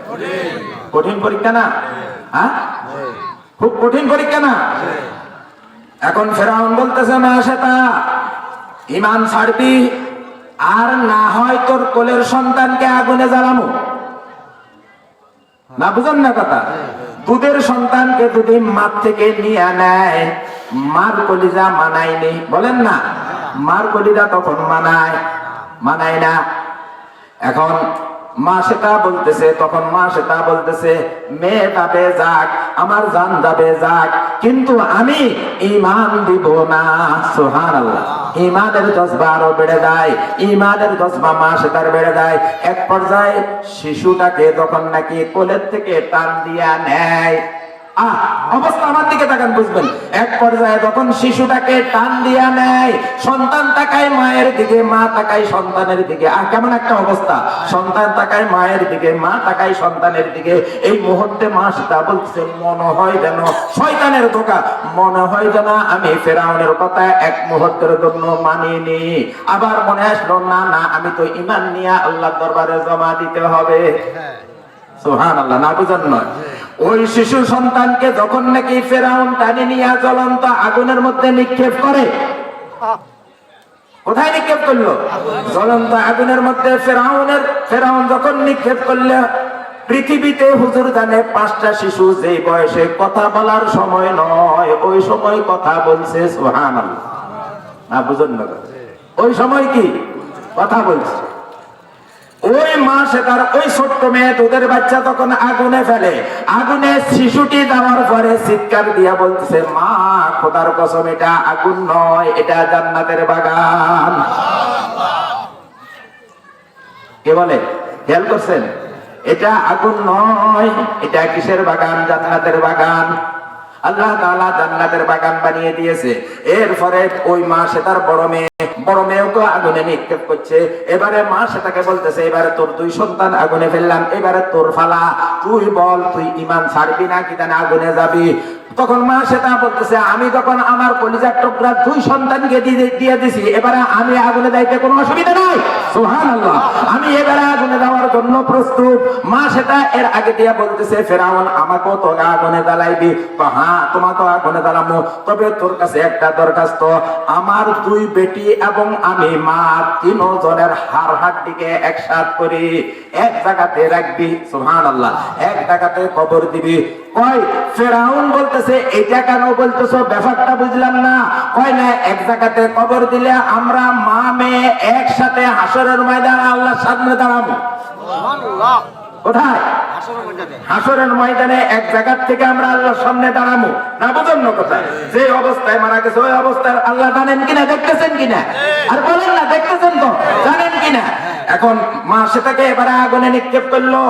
কঠিন পরীক্ষা না? হ্যাঁ, খুব কঠিন পরীক্ষা না? এখন ফেরাউন বলতেছে, মা শ্বেতা, ঈমান ছাড়বি আর না হয় তোর কোলের সন্তানকে আগুনে জ্বালামু। না, বুঝেন না কথা? দুধের সন্তানকে যদি মাঠ থেকে নিয়ে নেয়, মার কলিজা মানায়নি, বলেন না? মার কলিজা তখন মানায় না। এখন মা শ্বেতা বলতেছে, তখন মা শ্বেতা বলতেছে, মেয়ে যাবে যাক, আমার জান যাবে যাক, কিন্তু আমি ঈমান দিব না। সুবহানাল্লাহ। ঈমানের জজবা আরো বেড়ে যায়, ঈমানের জজবা মা শ্বেতার বেড়ে যায়। এক পর্যায়ে শিশুটাকে যখন নাকি কোলের থেকে টান দিয়া নেয়, অবস্থা আমার দিকে তাকান বুঝবেন। এক পর্যায়ে যখন শিশুটাকে টান দিয়া নেয়, সন্তান তাকায় মায়ের দিকে, মা তাকায় সন্তানের দিকে। কেমন একটা অবস্থা, সন্তান তাকায় মায়ের দিকে, মা তাকায় সন্তানের দিকে। এই মুহূর্তে মা সেটা বলছে, মনে হয় যেন শয়তানের ধোঁকা, মনে হয় যেন আমি ফেরাউনের কথা এক মুহূর্তের জন্য মানিনি। আবার মনে আসলো, না না, আমি তো ঈমান নিয়ে আল্লাহর দরবারে জমা দিতে হবে। সুবহানাল্লাহ, না বুঝেন নয়। ওই শিশু সন্তানকে যখন নাকি ফেরাউন টানি নিয়ে জ্বলন্ত আগুনের মধ্যে নিক্ষেপ করে, কোথায় নিক্ষেপ করলো? জ্বলন্ত আগুনের মধ্যে। ফেরাউন যখন নিক্ষেপ করলে, পৃথিবীতে হুজুর জানে 5টা শিশু যেই বয়সে কথা বলার সময় নয়, ওই সময় কথা বলছে। সুবহানাল্লাহ, না বুঝেন না? ওই সময় কি কথা বলছে? ওই মা সেটার ওই ছোট্ট মেয়ে দুধের বাচ্চা তখন আগুনে ফেলে, আগুনে শিশুটি দেওয়ার পরে চিৎকার দিয়া বলতেছে, মা খোদার কসম, এটা আগুন নয়, এটা জান্নাতের বাগান। কে বলে? খেয়াল করছেন? এটা আগুন নয়, এটা কিসের বাগান? জান্নাতের বাগান। আল্লাহ তাআলা জান্নাতের বাগান বানিয়ে দিয়েছে। এরপরে ওই মা সেটার বড় মেয়েকে আগুনে নিক্ষেপ করছে। এবারে মা সেটাকে বলতেছে, এবারে তোর 2 সন্তান আগুনে ফেললাম, এবারে তোর ফালা, তুই বল, তুই ঈমান ছাড়বি না কি না আগুনে যাবি? তখন মা সেটা বলতেছে, আমি যখন আমার কলিজার টুকরা 2 সন্তানকে দিয়ে দিছি, এবারে আমি আগুনে যাইতে কোনো অসুবিধা নাই। সুবহানাল্লাহ, আমি এবারে আগুনে যাওয়ার জন্য প্রস্তুত। মা সেটা এর আগে দিয়ে বলতেছে, ফেরাউন আমাকেও তো আগুনে জ্বালাইবি? হ্যাঁ, তোমাকে আগুনে জ্বালাবো, তবে তোর কাছে একটা দরখাস্ত, আমার 2 বেটি এবং আমি মা 3 জনের হাড় হাড্ডিকে একসাথ করি এক জায়গাতে রাখবি। সুবহানাল্লাহ, এক জায়গাতে কবর দিবি। কয় ফেরাউন বলতেছে, এটা কেন বলতেছো, ব্যাপারটা বুঝলাম না। কয় না, এক জায়গাতে কবর দিলে আমরা মা মেয়ে একসাথে হাসরের ময়দানে আল্লাহর সামনে দাঁড়াবো। সুবহানাল্লাহ, কোথায়? হাসরের ময়দানে এক জায়গা থেকে আমরা আল্লাহর সামনে দাঁড়াবো। না বুঝুন না কোথায়? যে অবস্থায় মারা গেছে ওই অবস্থায় আল্লাহ জানেন কিনা, দেখতেছেন কিনা? আর বলেন না, দেখতেছেন তো, জানেন কিনা? এখন মা সেটাকে এবারে আগুনে নিক্ষেপ করলো।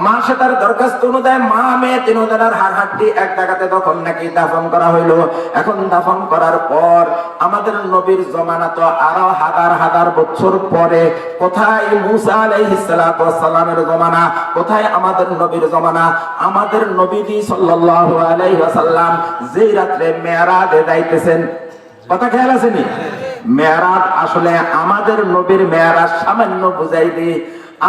মা সেটার দরখাস্ত অনুযায়ী মা মেয়ে 3 জনের হাড় হাড্ডি এক জায়গাতে তখন নাকি দাফন করা হইলো। এখন দাফন করার পর আমাদের নবীর জমানা তো আরো হাজার বছর পরে। কোথায় মুসা আলাইহিস সালাতু ওয়াস সালামের জমানা, কোথায় আমাদের নবীর জমানা? আমাদের নবীজি সাল্লাল্লাহু আলাইহি ওয়াসাল্লাম যেই রাত্রে মেরাজে যাইতেছেন, কথা খেয়াল আছে নি? মেরাজ আসলে আমাদের নবীর মেরাজ সামান্য বুঝাই দিই।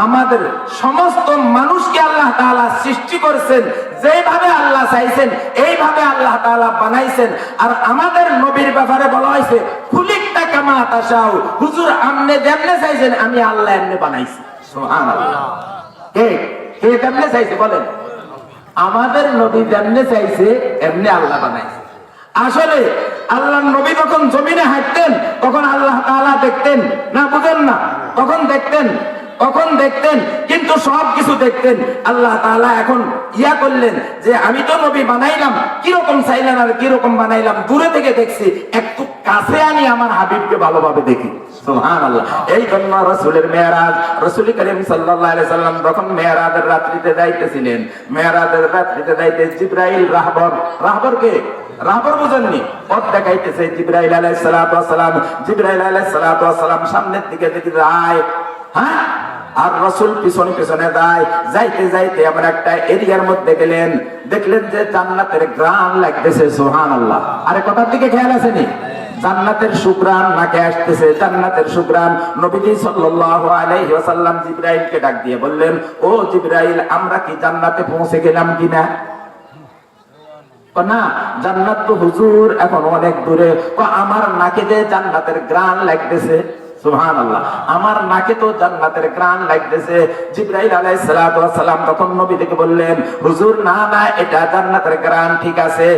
আমাদের সমস্ত মানুষকে আল্লাহ তাআলা সৃষ্টি করেছেন, যেভাবে আল্লাহ চাইছেন এইভাবে আল্লাহ তাআলা বানাইছেন। আর আমাদের নবীর ব্যাপারে বলা হয়েছে, খুলিকতা কামা তাশাউ, হুজুর আপনি যেমনে চাইছেন আমি আল্লাহ এমনি বানাইছি। সুবহানাল্লাহ, কে কেমনে চাইছে বলেন? আমাদের নবী যেমনে চাইছে এমনি আল্লাহ বানাইছে। আসলে আল্লাহ নবী যখন জমিনে হাঁটতেন তখন আল্লাহ তাআলা দেখতেন না, বুঝেন না? তখন দেখতেন, কিন্তু সবকিছু দেখতেন। আল্লাহ তাআলা এখন করলেন যে আমি তো নবী বানাইলাম, কিরকম চাইলেন আর কিরকম বানাইলাম দূরে থেকে দেখছি, একটু কাছে আমি আমার হাবিবকে ভালোভাবে দেখি। সুবহানাল্লাহ, এই জন্য রাসূলের মেরাজ, রাসূল করিম সাল্লাল্লাহু আলাইহি সাল্লাম যখন মেরাজের রাত্রিতে যাইতেছিলেন, মেরাজের রাত্রিতে যাইতে জিবরাইল রাহবরকে রাহবর বুঝেননি, পথ দেখাইতেছে জিবরাইল আলাইহিস সালাতু ওয়াস সালাম। জিবরাইল আলাইহিস সালাতু ওয়াস সালাম সামনের দিকে যায়, হ্যাঁ, আর রাসূল পিছনে পিছনে যায়। যাইতে যাইতে এমন একটা এরিয়ার মধ্যে গেলেন, দেখলেন যে জান্নাতের ঘ্রাণ লাগতেছে। সুবহানাল্লাহ, আরে কথার দিকে খেয়াল আছে নি? জান্নাতের সুঘ্রাণ নাকে আসতেছে, জান্নাতের সুঘ্রাণ। নবীজি সাল্লাল্লাহু আলাইহি ওয়াসাল্লাম জিবরাইলকে ডাক দিয়ে বললেন, ও জিবরাইল, আমরা কি জান্নাতে পৌঁছে গেলাম কিনা? না, জান্নাত তো হুজুর এখন অনেক দূরে। আমার নাকে যে জান্নাতের ঘ্রাণ লাগতেছে। সুবহানাল্লাহ, আমার নাকে তো জান্নাতের ঘ্রাণ লাগতেছে। জিবরাইল আলাইহিস সালাতু ওয়াস সালাম তখন নবীকে বললেন, হুজুর না না, এটা জান্নাতের ঘ্রাণ ঠিক আছে।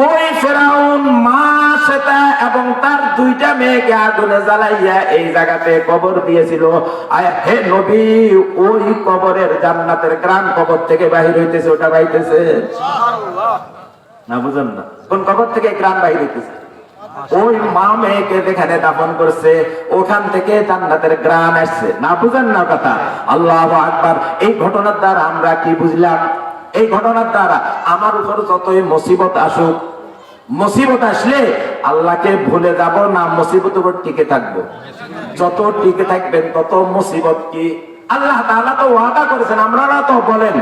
ওই ফেরাউন মা সেটা এবং তার 2টা মেয়েকে আগুনে জ্বালাইয়া এই জায়গাতে কবর দিয়েছিল। হে নবী, ওই কবরের জান্নাতের ঘ্রাণ কবর থেকে বাহির হইতেছে, ওটা বাইতেছে। সুবহানাল্লাহ, না বুঝেন না? কোন কবর থেকে ঘ্রাণ বাহির হইতেছে? ওই মা মেয়েকে যেখানে দাফন করছে ওখান থেকে জান্নাতের ঘ্রাণ আসছে। না বুঝেন না কথা? আল্লাহু আকবার। এই ঘটনার দ্বারা আমরা কি বুঝলাম? এই ঘটনার দ্বারা আমার উপর যতই মুসিবত আসুক, মুসিবত আসলে আল্লাহকে ভুলে যাব না, মুসিবতের উপর টিকে থাকবো। যত টিকে থাকবেন তত মুসিবত কি আল্লাহ তাআলা তো ওয়াদা করেছেন, আপনারা তো বলেন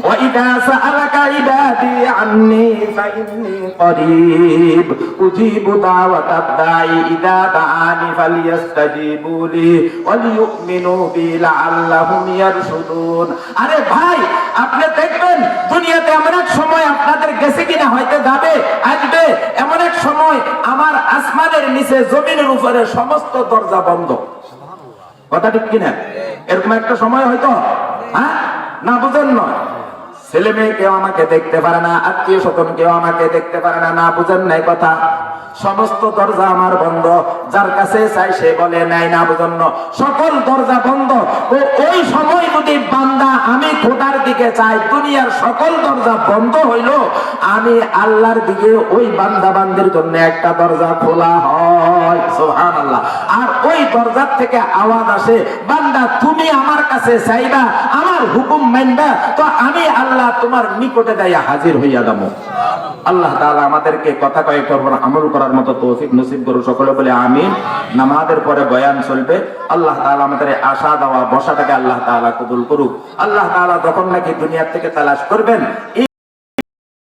وَإِذَا سَأَلَكَ عِبَادِي عَنِّي فَإِنِّي قَرِيبٌ أُجِيبُ دَعْوَةَ الدَّاعِ إِذَا دَعَانِ فَلْيَسْتَجِيبُوا لِي وَلْيُؤْمِنُوا بِي لَعَلَّهُمْ يَرْشُدُونَ। আরে ভাই, আপনি দেখবেন দুনিয়াতে এমন এক সময় আপনাদের গেছে কিনা, হয়তো যাবে, আসবে এমন এক সময় আমার আসমানের নিচে জমিনের উপরে সমস্ত দরজা বন্ধ। কথা ঠিক কিনা? এরকম একটা সময় হয়তো, হ্যাঁ না বুঝেন নয়, ছেলে মেয়ে কেউ আমাকে দেখতে পারে না, আত্মীয় স্বজন কেউ আমাকে দেখতে পারে না, না বুঝেন নাই কথা, সমস্ত দরজা আমার বন্ধ, যার কাছে চাই সে বলে নাই, না বুঝেন না, সকল দরজা বন্ধ। ও ওই সময় যদি বান্দা আমি খোদার দিকে চাই, দুনিয়ার সকল দরজা বন্ধ হইল, আমি আল্লাহর দিকে ওই বান্দা বান্দির জন্য একটা দরজা খোলা হয়, সুবহানাল্লাহ। আর ওই দরজার থেকে আওয়াজ আসে, বান্দা তুমি আমার কাছে চাইবা, আমার হুকুম মানবা, তো আমি আল্লাহ তোমার নিকটে যাইয়া হাজির হইয়া যাবো। আল্লাহ তাআলা আমাদেরকে কথা কয়েকটার উপর আমল করার মতো তৌফিক নসিব করুন, সকলে বলে আমিন। নামাজের পরে বয়ান চলবে। আল্লাহ তাআলা আমাদের আশা দেওয়া বসাটাকে আল্লাহ তাআলা কবুল করুক। আল্লাহ তাআলা যখন নাকি দুনিয়া থেকে তালাশ করবেন